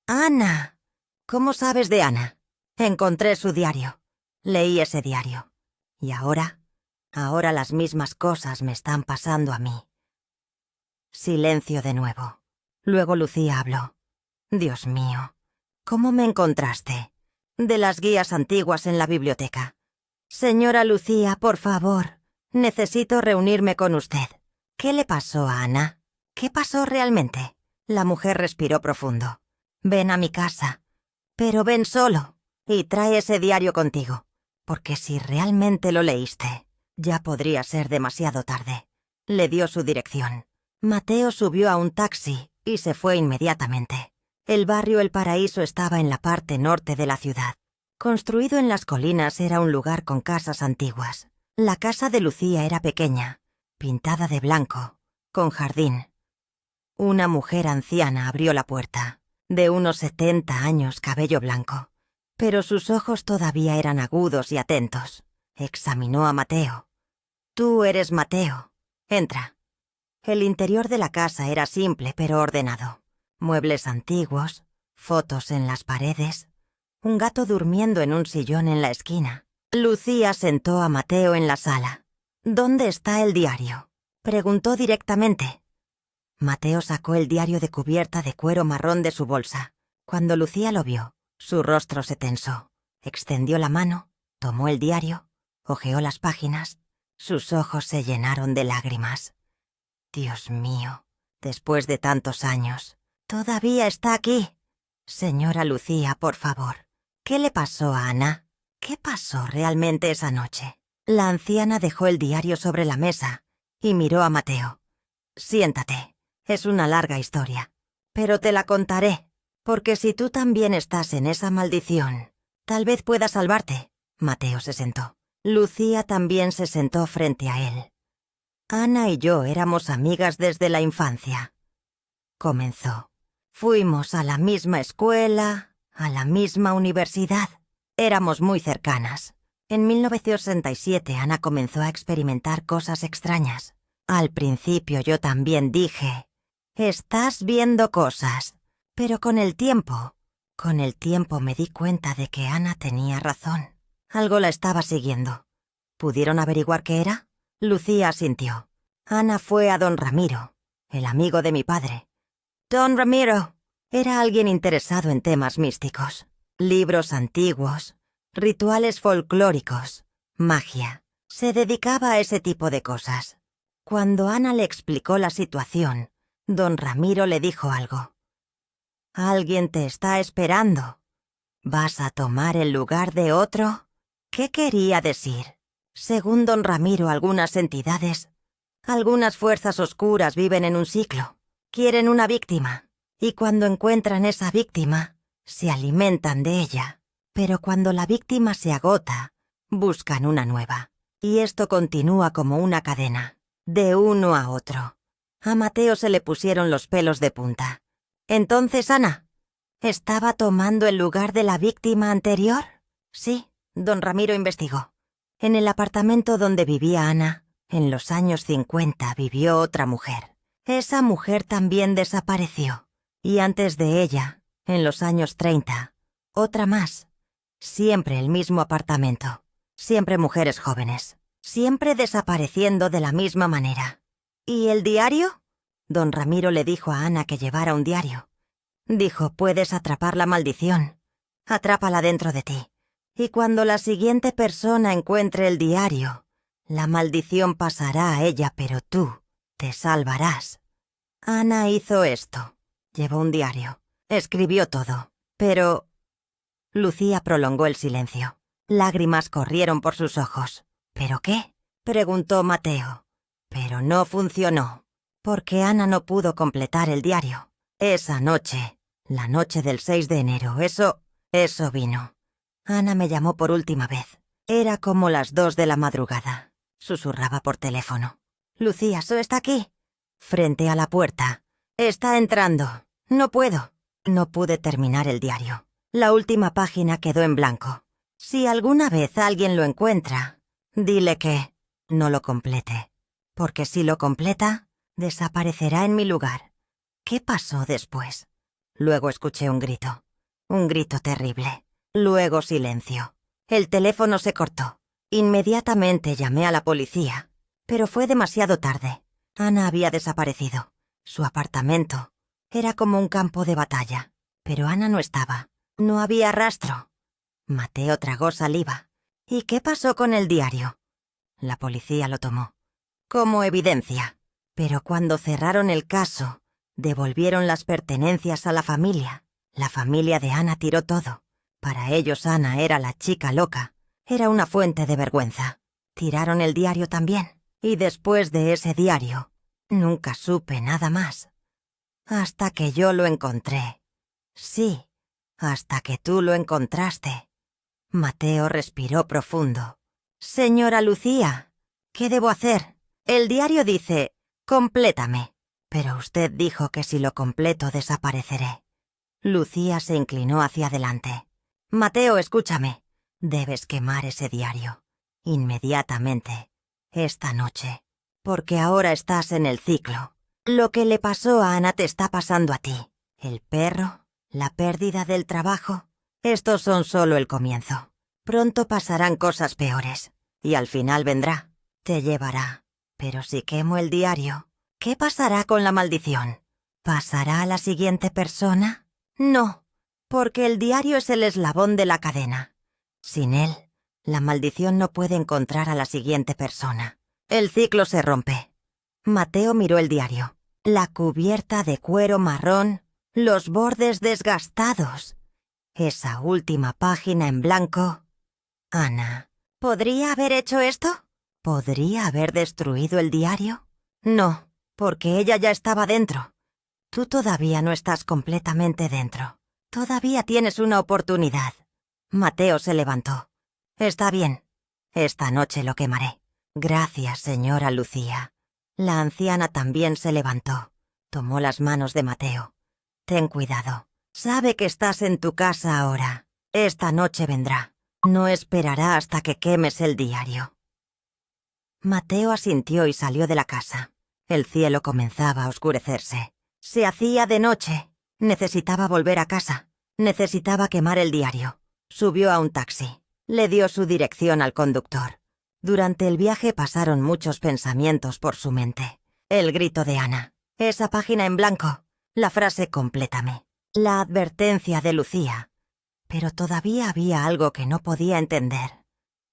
Ana. ¿Cómo sabes de Ana? Encontré su diario. Leí ese diario. Y ahora las mismas cosas me están pasando a mí. Silencio de nuevo. Luego Lucía habló. Dios mío, ¿cómo me encontraste? De las guías antiguas en la biblioteca. Señora Lucía, por favor, necesito reunirme con usted. ¿Qué le pasó a Ana? ¿Qué pasó realmente? La mujer respiró profundo. Ven a mi casa. Pero ven solo y trae ese diario contigo, porque si realmente lo leíste, ya podría ser demasiado tarde. Le dio su dirección. Mateo subió a un taxi y se fue inmediatamente. El barrio El Paraíso estaba en la parte norte de la ciudad. Construido en las colinas, era un lugar con casas antiguas. La casa de Lucía era pequeña, pintada de blanco, con jardín. Una mujer anciana abrió la puerta, de unos 70 años, cabello blanco, pero sus ojos todavía eran agudos y atentos. Examinó a Mateo. «Tú eres Mateo. Entra». El interior de la casa era simple pero ordenado. Muebles antiguos, fotos en las paredes, un gato durmiendo en un sillón en la esquina. Lucía sentó a Mateo en la sala. «¿Dónde está el diario?», preguntó directamente. Mateo sacó el diario de cubierta de cuero marrón de su bolsa. Cuando Lucía lo vio, su rostro se tensó. Extendió la mano, tomó el diario, hojeó las páginas. Sus ojos se llenaron de lágrimas. «Dios mío, después de tantos años, todavía está aquí. Señora Lucía, por favor, ¿qué le pasó a Ana? ¿Qué pasó realmente esa noche?». La anciana dejó el diario sobre la mesa y miró a Mateo. «Siéntate. Es una larga historia, pero te la contaré, porque si tú también estás en esa maldición, tal vez pueda salvarte». Mateo se sentó. Lucía también se sentó frente a él. «Ana y yo éramos amigas desde la infancia», comenzó. «Fuimos a la misma escuela, a la misma universidad. Éramos muy cercanas. En 1967 Ana comenzó a experimentar cosas extrañas. Al principio yo también dije, estás viendo cosas, pero con el tiempo me di cuenta de que Ana tenía razón. Algo la estaba siguiendo. ¿Pudieron averiguar qué era?». Lucía asintió. «Ana fue a don Ramiro, el amigo de mi padre». «Don Ramiro». Era alguien interesado en temas místicos, libros antiguos, rituales folclóricos, magia. Se dedicaba a ese tipo de cosas. Cuando Ana le explicó la situación, don Ramiro le dijo algo. «Alguien te está esperando. ¿Vas a tomar el lugar de otro?». ¿Qué quería decir? Según don Ramiro, algunas entidades, algunas fuerzas oscuras viven en un ciclo. Quieren una víctima, y cuando encuentran esa víctima, se alimentan de ella. Pero cuando la víctima se agota, buscan una nueva. Y esto continúa como una cadena, de uno a otro. A Mateo se le pusieron los pelos de punta. «Entonces, Ana, ¿estaba tomando el lugar de la víctima anterior?». «Sí», don Ramiro investigó. «En el apartamento donde vivía Ana, en los años 50 vivió otra mujer. Esa mujer también desapareció. Y antes de ella, en los años 30, otra más. Siempre el mismo apartamento. Siempre mujeres jóvenes. Siempre desapareciendo de la misma manera». «¿Y el diario?». Don Ramiro le dijo a Ana que llevara un diario. Dijo, «Puedes atrapar la maldición. Atrápala dentro de ti. Y cuando la siguiente persona encuentre el diario, la maldición pasará a ella, pero tú te salvarás». Ana hizo esto. Llevó un diario. Escribió todo. Pero... Lucía prolongó el silencio. Lágrimas corrieron por sus ojos. «¿Pero qué?», preguntó Mateo. «Pero no funcionó, porque Ana no pudo completar el diario. Esa noche, la noche del 6 de enero, eso vino. Ana me llamó por última vez. Era como las 2 de la madrugada. Susurraba por teléfono. «Lucía, ¿so está aquí?». Frente a la puerta. «Está entrando. No puedo». No pude terminar el diario. La última página quedó en blanco. «Si alguna vez alguien lo encuentra, dile que no lo complete, porque si lo completa, desaparecerá en mi lugar». ¿Qué pasó después? Luego escuché un grito terrible. Luego silencio. El teléfono se cortó. Inmediatamente llamé a la policía, pero fue demasiado tarde. Ana había desaparecido. Su apartamento era como un campo de batalla, pero Ana no estaba. No había rastro. Mateo tragó saliva. «¿Y qué pasó con el diario?». La policía lo tomó como evidencia, pero cuando cerraron el caso, devolvieron las pertenencias a la familia. La familia de Ana tiró todo. Para ellos Ana era la chica loca. Era una fuente de vergüenza. Tiraron el diario también. Y después de ese diario, nunca supe nada más. Hasta que yo lo encontré. Sí, hasta que tú lo encontraste». Mateo respiró profundo. «Señora Lucía, ¿qué debo hacer? El diario dice, «Complétame». Pero usted dijo que si lo completo desapareceré. Lucía se inclinó hacia adelante. «Mateo, escúchame. Debes quemar ese diario. Inmediatamente. Esta noche. Porque ahora estás en el ciclo. Lo que le pasó a Ana te está pasando a ti. El perro, la pérdida del trabajo. Estos son solo el comienzo. Pronto pasarán cosas peores. Y al final vendrá. Te llevará. Pero si quemo el diario, ¿qué pasará con la maldición? ¿Pasará a la siguiente persona? No, porque el diario es el eslabón de la cadena. Sin él, la maldición no puede encontrar a la siguiente persona. El ciclo se rompe. Mateo miró el diario. La cubierta de cuero marrón, los bordes desgastados. Esa última página en blanco. Ana, ¿podría haber hecho esto? ¿Podría haber destruido el diario? No, porque ella ya estaba dentro. Tú todavía no estás completamente dentro. Todavía tienes una oportunidad. Mateo se levantó. Está bien. Esta noche lo quemaré. Gracias, señora Lucía. La anciana también se levantó. Tomó las manos de Mateo. Ten cuidado. Sabe que estás en tu casa ahora. Esta noche vendrá. No esperará hasta que quemes el diario. Mateo asintió y salió de la casa. El cielo comenzaba a oscurecerse. Se hacía de noche. Necesitaba volver a casa. Necesitaba quemar el diario. Subió a un taxi. Le dio su dirección al conductor. Durante el viaje pasaron muchos pensamientos por su mente. El grito de Ana. Esa página en blanco. La frase «complétame». La advertencia de Lucía. Pero todavía había algo que no podía entender.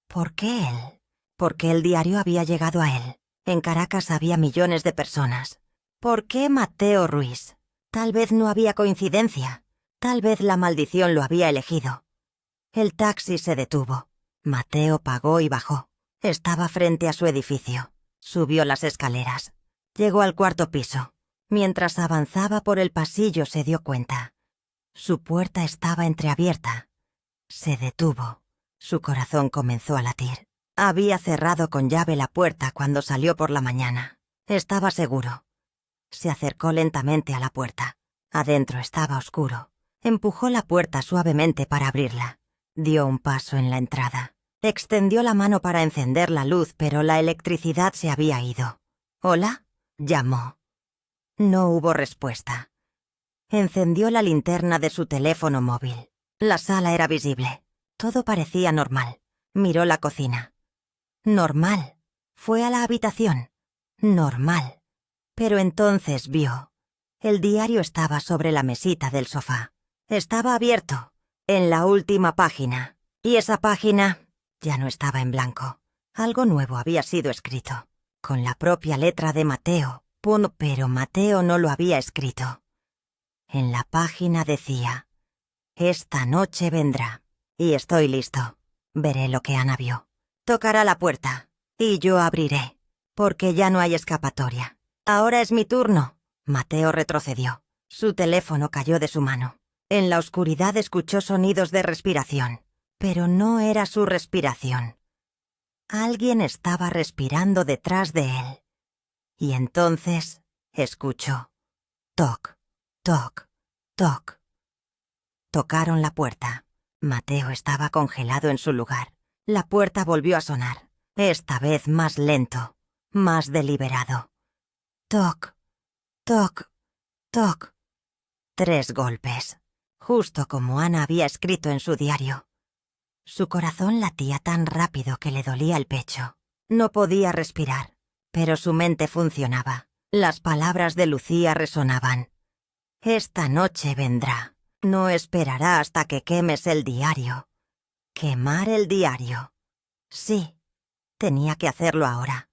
¿Por qué él? ¿Por qué el diario había llegado a él? En Caracas había millones de personas. ¿Por qué Mateo Ruiz? Tal vez no había coincidencia. Tal vez la maldición lo había elegido. El taxi se detuvo. Mateo pagó y bajó. Estaba frente a su edificio. Subió las escaleras. Llegó al cuarto piso. Mientras avanzaba por el pasillo se dio cuenta. Su puerta estaba entreabierta. Se detuvo. Su corazón comenzó a latir. Había cerrado con llave la puerta cuando salió por la mañana. Estaba seguro. Se acercó lentamente a la puerta. Adentro estaba oscuro. Empujó la puerta suavemente para abrirla. Dio un paso en la entrada. Extendió la mano para encender la luz, pero la electricidad se había ido. «¿Hola?», llamó. No hubo respuesta. Encendió la linterna de su teléfono móvil. La sala era visible. Todo parecía normal. Miró la cocina. Normal. Fue a la habitación. Normal. Pero entonces vio. El diario estaba sobre la mesita del sofá. Estaba abierto, en la última página. Y esa página ya no estaba en blanco. Algo nuevo había sido escrito. Con la propia letra de Mateo. Pero Mateo no lo había escrito. En la página decía: «Esta noche vendrá. Y estoy listo. Veré lo que Ana vio. Tocará la puerta. Y yo abriré. Porque ya no hay escapatoria. Ahora es mi turno». Mateo retrocedió. Su teléfono cayó de su mano. En la oscuridad escuchó sonidos de respiración. Pero no era su respiración. Alguien estaba respirando detrás de él. Y entonces escuchó. Toc, toc, toc. Tocaron la puerta. Mateo estaba congelado en su lugar. La puerta volvió a sonar. Esta vez más lento, más deliberado. Toc, toc, toc. 3 golpes. Justo como Ana había escrito en su diario. Su corazón latía tan rápido que le dolía el pecho. No podía respirar, pero su mente funcionaba. Las palabras de Lucía resonaban. «Esta noche vendrá. No esperará hasta que quemes el diario». Quemar el diario. Sí, tenía que hacerlo ahora.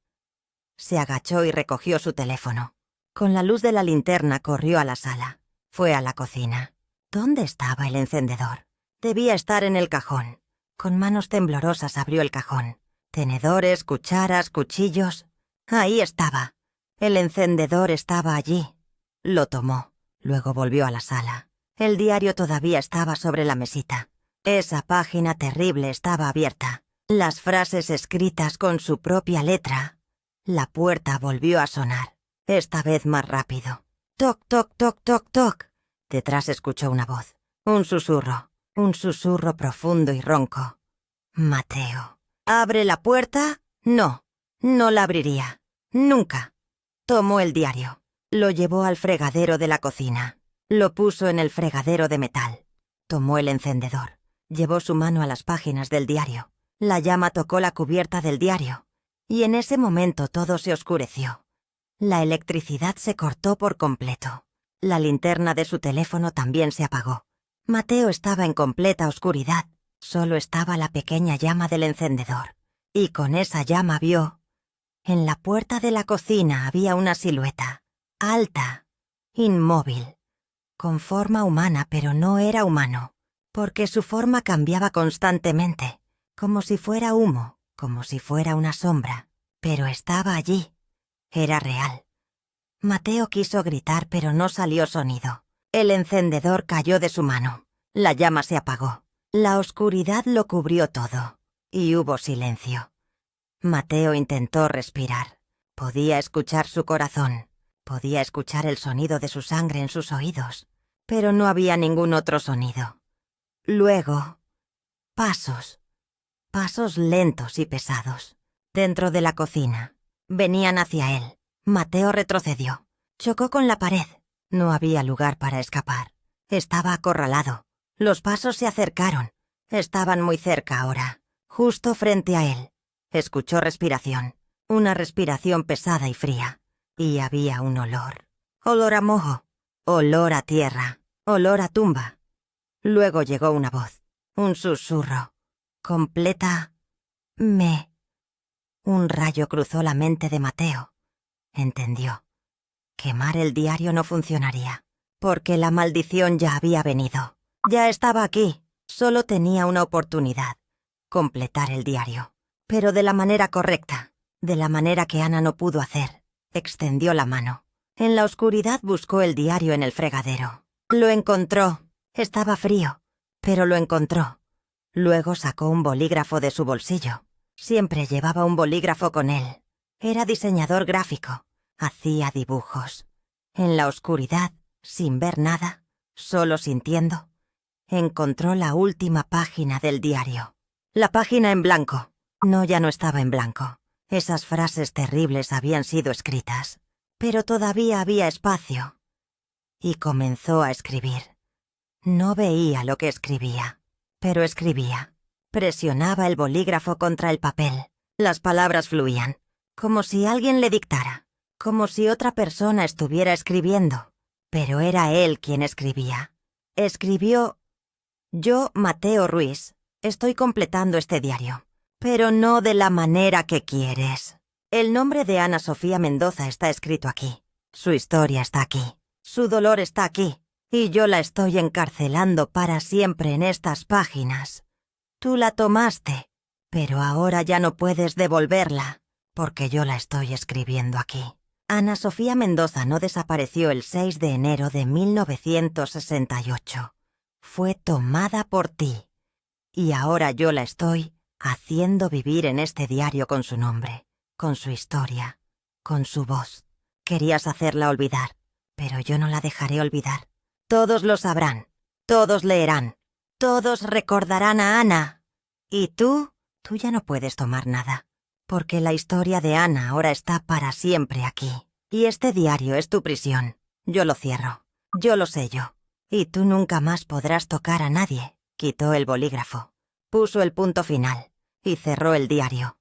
Se agachó y recogió su teléfono. Con la luz de la linterna corrió a la sala. Fue a la cocina. ¿Dónde estaba el encendedor? Debía estar en el cajón. Con manos temblorosas abrió el cajón. Tenedores, cucharas, cuchillos. Ahí estaba. El encendedor estaba allí. Lo tomó. Luego volvió a la sala. El diario todavía estaba sobre la mesita. Esa página terrible estaba abierta. Las frases escritas con su propia letra. La puerta volvió a sonar, esta vez más rápido. Toc, toc, toc, toc, toc. Detrás escuchó una voz, un susurro profundo y ronco. Mateo. ¿Abre la puerta? No, no la abriría. Nunca. Tomó el diario. Lo llevó al fregadero de la cocina. Lo puso en el fregadero de metal. Tomó el encendedor. Llevó su mano a las páginas del diario. La llama tocó la cubierta del diario. Y en ese momento todo se oscureció. La electricidad se cortó por completo. La linterna de su teléfono también se apagó. Mateo estaba en completa oscuridad. Solo estaba la pequeña llama del encendedor. Y con esa llama vio... En la puerta de la cocina había una silueta. Alta. Inmóvil. Con forma humana, pero no era humano. Porque su forma cambiaba constantemente. Como si fuera humo, como si fuera una sombra. Pero estaba allí. Era real. Mateo quiso gritar, pero no salió sonido. El encendedor cayó de su mano. La llama se apagó. La oscuridad lo cubrió todo. Y hubo silencio. Mateo intentó respirar. Podía escuchar su corazón. Podía escuchar el sonido de su sangre en sus oídos. Pero no había ningún otro sonido. Luego, pasos. Pasos lentos y pesados. Dentro de la cocina. Venían hacia él. Mateo retrocedió. Chocó con la pared. No había lugar para escapar. Estaba acorralado. Los pasos se acercaron. Estaban muy cerca ahora. Justo frente a él. Escuchó respiración. Una respiración pesada y fría. Y había un olor. Olor a moho. Olor a tierra. Olor a tumba. Luego llegó una voz. Un susurro. Completa... Un rayo cruzó la mente de Mateo. Entendió. Quemar el diario no funcionaría, porque la maldición ya había venido. Ya estaba aquí. Solo tenía una oportunidad. Completar el diario. Pero de la manera correcta. De la manera que Ana no pudo hacer. Extendió la mano. En la oscuridad buscó el diario en el fregadero. Lo encontró. Estaba frío, pero lo encontró. Luego sacó un bolígrafo de su bolsillo. Siempre llevaba un bolígrafo con él. Era diseñador gráfico. Hacía dibujos. En la oscuridad, sin ver nada, solo sintiendo, encontró la última página del diario. La página en blanco. No, ya no estaba en blanco. Esas frases terribles habían sido escritas. Pero todavía había espacio. Y comenzó a escribir. No veía lo que escribía, pero escribía. Presionaba el bolígrafo contra el papel. Las palabras fluían, como si alguien le dictara, como si otra persona estuviera escribiendo. Pero era él quien escribía. Escribió: yo, Mateo Ruiz, estoy completando este diario, pero no de la manera que quieres. El nombre de Ana Sofía Mendoza está escrito aquí. Su historia está aquí. Su dolor está aquí. Y yo la estoy encarcelando para siempre en estas páginas. Tú la tomaste, pero ahora ya no puedes devolverla, porque yo la estoy escribiendo aquí. Ana Sofía Mendoza no desapareció el 6 de enero de 1968. Fue tomada por ti. Y ahora yo la estoy haciendo vivir en este diario con su nombre, con su historia, con su voz. Querías hacerla olvidar, pero yo no la dejaré olvidar. Todos lo sabrán, todos leerán, todos recordarán a Ana. Y tú ya no puedes tomar nada, porque la historia de Ana ahora está para siempre aquí. Y este diario es tu prisión. Yo lo cierro, yo lo sello. Y tú nunca más podrás tocar a nadie. Quitó el bolígrafo, puso el punto final y cerró el diario.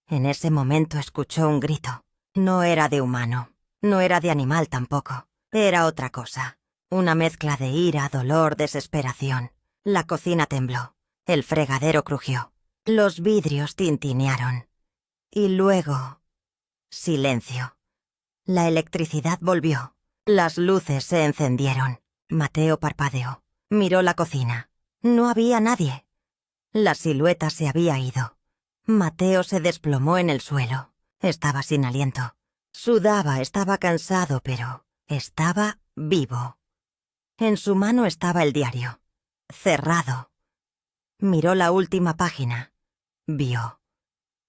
En ese momento escuchó un grito. No era de humano, no era de animal tampoco. Era otra cosa. Una mezcla de ira, dolor, desesperación. La cocina tembló. El fregadero crujió. Los vidrios tintinearon. Y luego... silencio. La electricidad volvió. Las luces se encendieron. Mateo parpadeó. Miró la cocina. No había nadie. La silueta se había ido. Mateo se desplomó en el suelo. Estaba sin aliento. Sudaba, estaba cansado, pero estaba vivo. En su mano estaba el diario. Cerrado. Miró la última página. Vio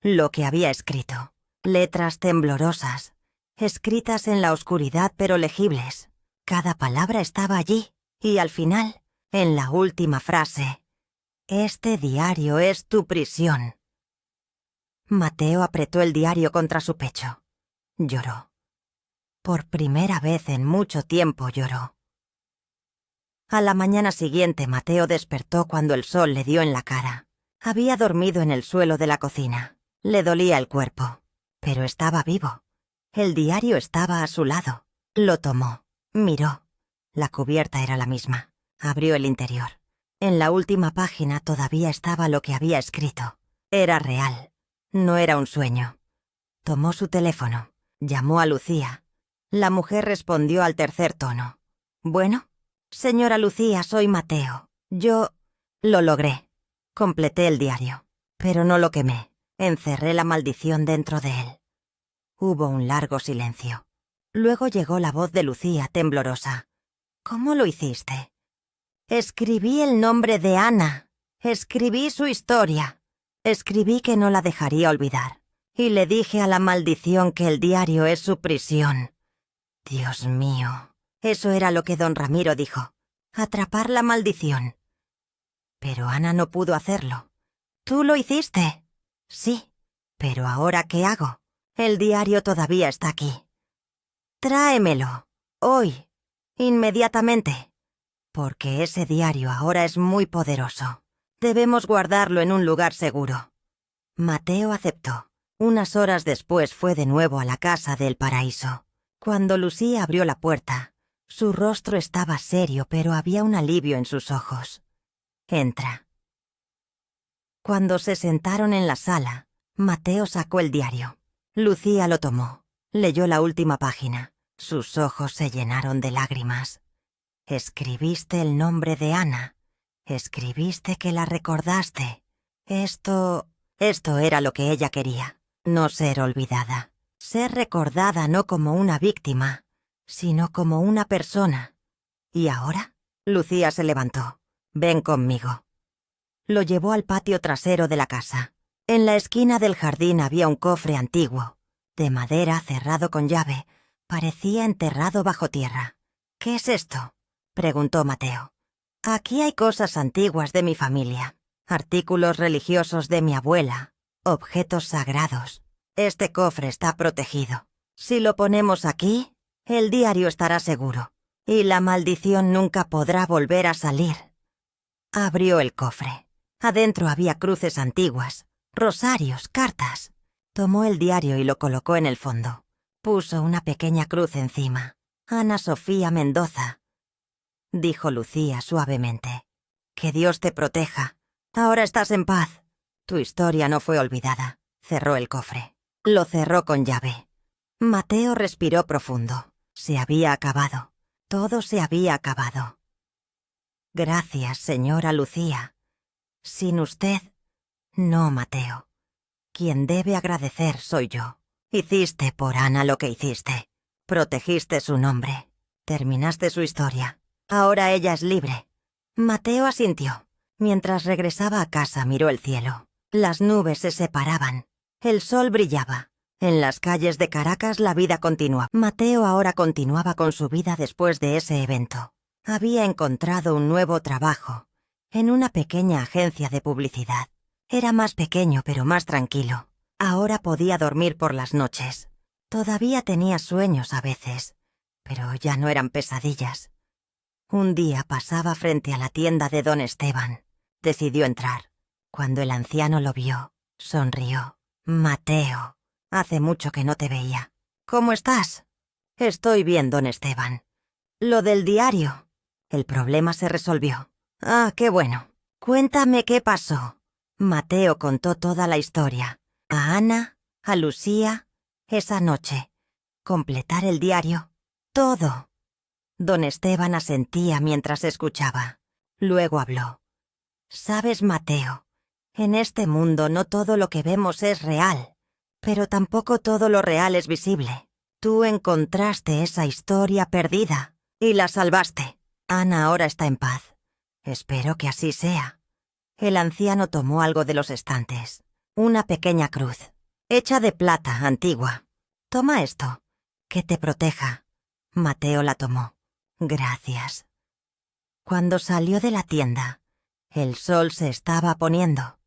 lo que había escrito. letras temblorosas, escritas en la oscuridad pero legibles. Cada palabra estaba allí, y al final, en la última frase, «Este diario es tu prisión». Mateo apretó el diario contra su pecho. Lloró. Por primera vez en mucho tiempo lloró. A la mañana siguiente Mateo despertó cuando el sol le dio en la cara. Había dormido en el suelo de la cocina. Le dolía el cuerpo, pero estaba vivo. El diario estaba a su lado. Lo tomó, miró. La cubierta era la misma. Abrió el interior. En la última página todavía estaba lo que había escrito. Era real. No era un sueño. Tomó su teléfono. Llamó a Lucía. La mujer respondió al tercer tono. «Bueno, señora Lucía, soy Mateo. Yo lo logré. Completé el diario, pero no lo quemé. Encerré la maldición dentro de él». Hubo un largo silencio. Luego llegó la voz de Lucía, temblorosa. «¿Cómo lo hiciste?» «Escribí el nombre de Ana. Escribí su historia. Escribí que no la dejaría olvidar. Y le dije a la maldición que el diario es su prisión». Dios mío, eso era lo que don Ramiro dijo. Atrapar la maldición. Pero Ana no pudo hacerlo. «¿Tú lo hiciste?» «Sí, pero ¿ahora qué hago? El diario todavía está aquí». «Tráemelo. Hoy. Inmediatamente. Porque ese diario ahora es muy poderoso. Debemos guardarlo en un lugar seguro». Mateo aceptó. Unas horas después fue de nuevo a la casa del paraíso. Cuando Lucía abrió la puerta, su rostro estaba serio, pero había un alivio en sus ojos. «Entra». Cuando se sentaron en la sala, Mateo sacó el diario. Lucía lo tomó. Leyó la última página. Sus ojos se llenaron de lágrimas. «Escribiste el nombre de Ana. Escribiste que la recordaste. Esto era lo que ella quería. No ser olvidada. Ser recordada no como una víctima, sino como una persona». «¿Y ahora?» Lucía se levantó. «Ven conmigo». Lo llevó al patio trasero de la casa. En la esquina del jardín había un cofre antiguo, de madera cerrado con llave. Parecía enterrado bajo tierra. «¿Qué es esto?», preguntó Mateo. «Aquí hay cosas antiguas de mi familia, artículos religiosos de mi abuela, objetos sagrados. Este cofre está protegido. Si lo ponemos aquí, el diario estará seguro, y la maldición nunca podrá volver a salir». Abrió el cofre. Adentro había cruces antiguas, rosarios, cartas. Tomó el diario y lo colocó en el fondo. Puso una pequeña cruz encima. «Ana Sofía Mendoza», dijo Lucía suavemente. «Que Dios te proteja. Ahora estás en paz. Tu historia no fue olvidada». Cerró el cofre. Lo cerró con llave. Mateo respiró profundo. Se había acabado. Todo se había acabado. «Gracias, señora Lucía. Sin usted, no, Mateo. Quien debe agradecer soy yo. Hiciste por Ana lo que hiciste. Protegiste su nombre. Terminaste su historia. Ahora ella es libre». Mateo asintió. Mientras regresaba a casa miró el cielo. Las nubes se separaban. El sol brillaba. En las calles de Caracas la vida continuaba. Mateo ahora continuaba con su vida después de ese evento. Había encontrado un nuevo trabajo en una pequeña agencia de publicidad. Era más pequeño pero más tranquilo. Ahora podía dormir por las noches. Todavía tenía sueños a veces, pero ya no eran pesadillas. Un día pasaba frente a la tienda de don Esteban. Decidió entrar. Cuando el anciano lo vio, sonrió. «Mateo, hace mucho que no te veía. ¿Cómo estás?» «Estoy bien, don Esteban». «Lo del diario». El problema se resolvió. «Ah, qué bueno. Cuéntame qué pasó». Mateo contó toda la historia. A Ana, a Lucía, esa noche. Completar el diario. Todo. Don Esteban asentía mientras escuchaba. Luego habló. «Sabes, Mateo, en este mundo no todo lo que vemos es real, pero tampoco todo lo real es visible. Tú encontraste esa historia perdida y la salvaste. Ana ahora está en paz. Espero que así sea». El anciano tomó algo de los estantes. Una pequeña cruz. Hecha de plata, antigua. Toma esto. Que te proteja. Mateo la tomó. Gracias. Cuando salió de la tienda, el sol se estaba poniendo.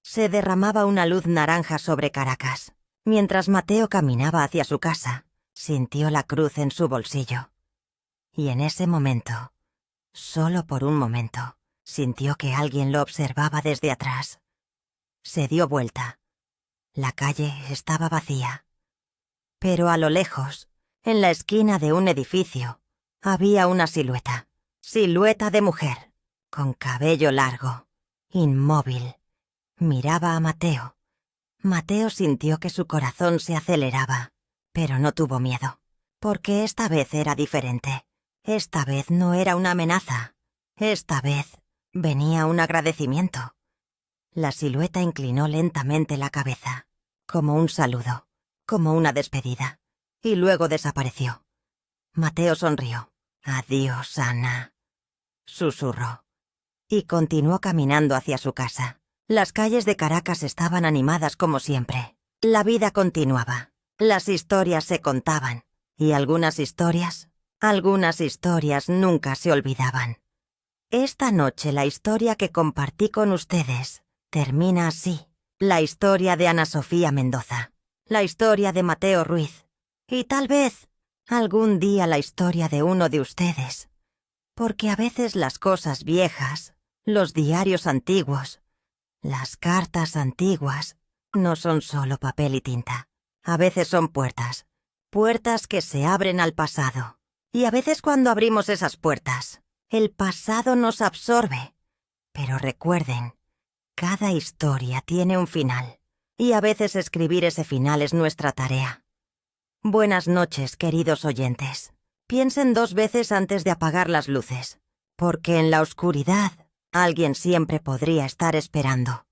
Se derramaba una luz naranja sobre Caracas. Mientras Mateo caminaba hacia su casa, sintió la cruz en su bolsillo. Y en ese momento, solo por un momento, sintió que alguien lo observaba desde atrás. Se dio vuelta. La calle estaba vacía. Pero a lo lejos, en la esquina de un edificio, había una silueta. Silueta de mujer, con cabello largo, inmóvil. Miraba a Mateo. Mateo sintió que su corazón se aceleraba, pero no tuvo miedo, porque esta vez era diferente. Esta vez no era una amenaza. Esta vez venía un agradecimiento. La silueta inclinó lentamente la cabeza, como un saludo, como una despedida, y luego desapareció. Mateo sonrió. «Adiós, Ana», susurró, y continuó caminando hacia su casa. Las calles de Caracas estaban animadas como siempre. La vida continuaba. Las historias se contaban. Y algunas historias nunca se olvidaban. Esta noche la historia que compartí con ustedes termina así. La historia de Ana Sofía Mendoza. La historia de Mateo Ruiz. Y tal vez algún día la historia de uno de ustedes. Porque a veces las cosas viejas, los diarios antiguos, las cartas antiguas, no son solo papel y tinta. A veces son puertas. Puertas que se abren al pasado. Y a veces cuando abrimos esas puertas, el pasado nos absorbe. Pero recuerden, cada historia tiene un final. Y a veces escribir ese final es nuestra tarea. Buenas noches, queridos oyentes. Piensen 2 veces antes de apagar las luces, porque en la oscuridad alguien siempre podría estar esperando.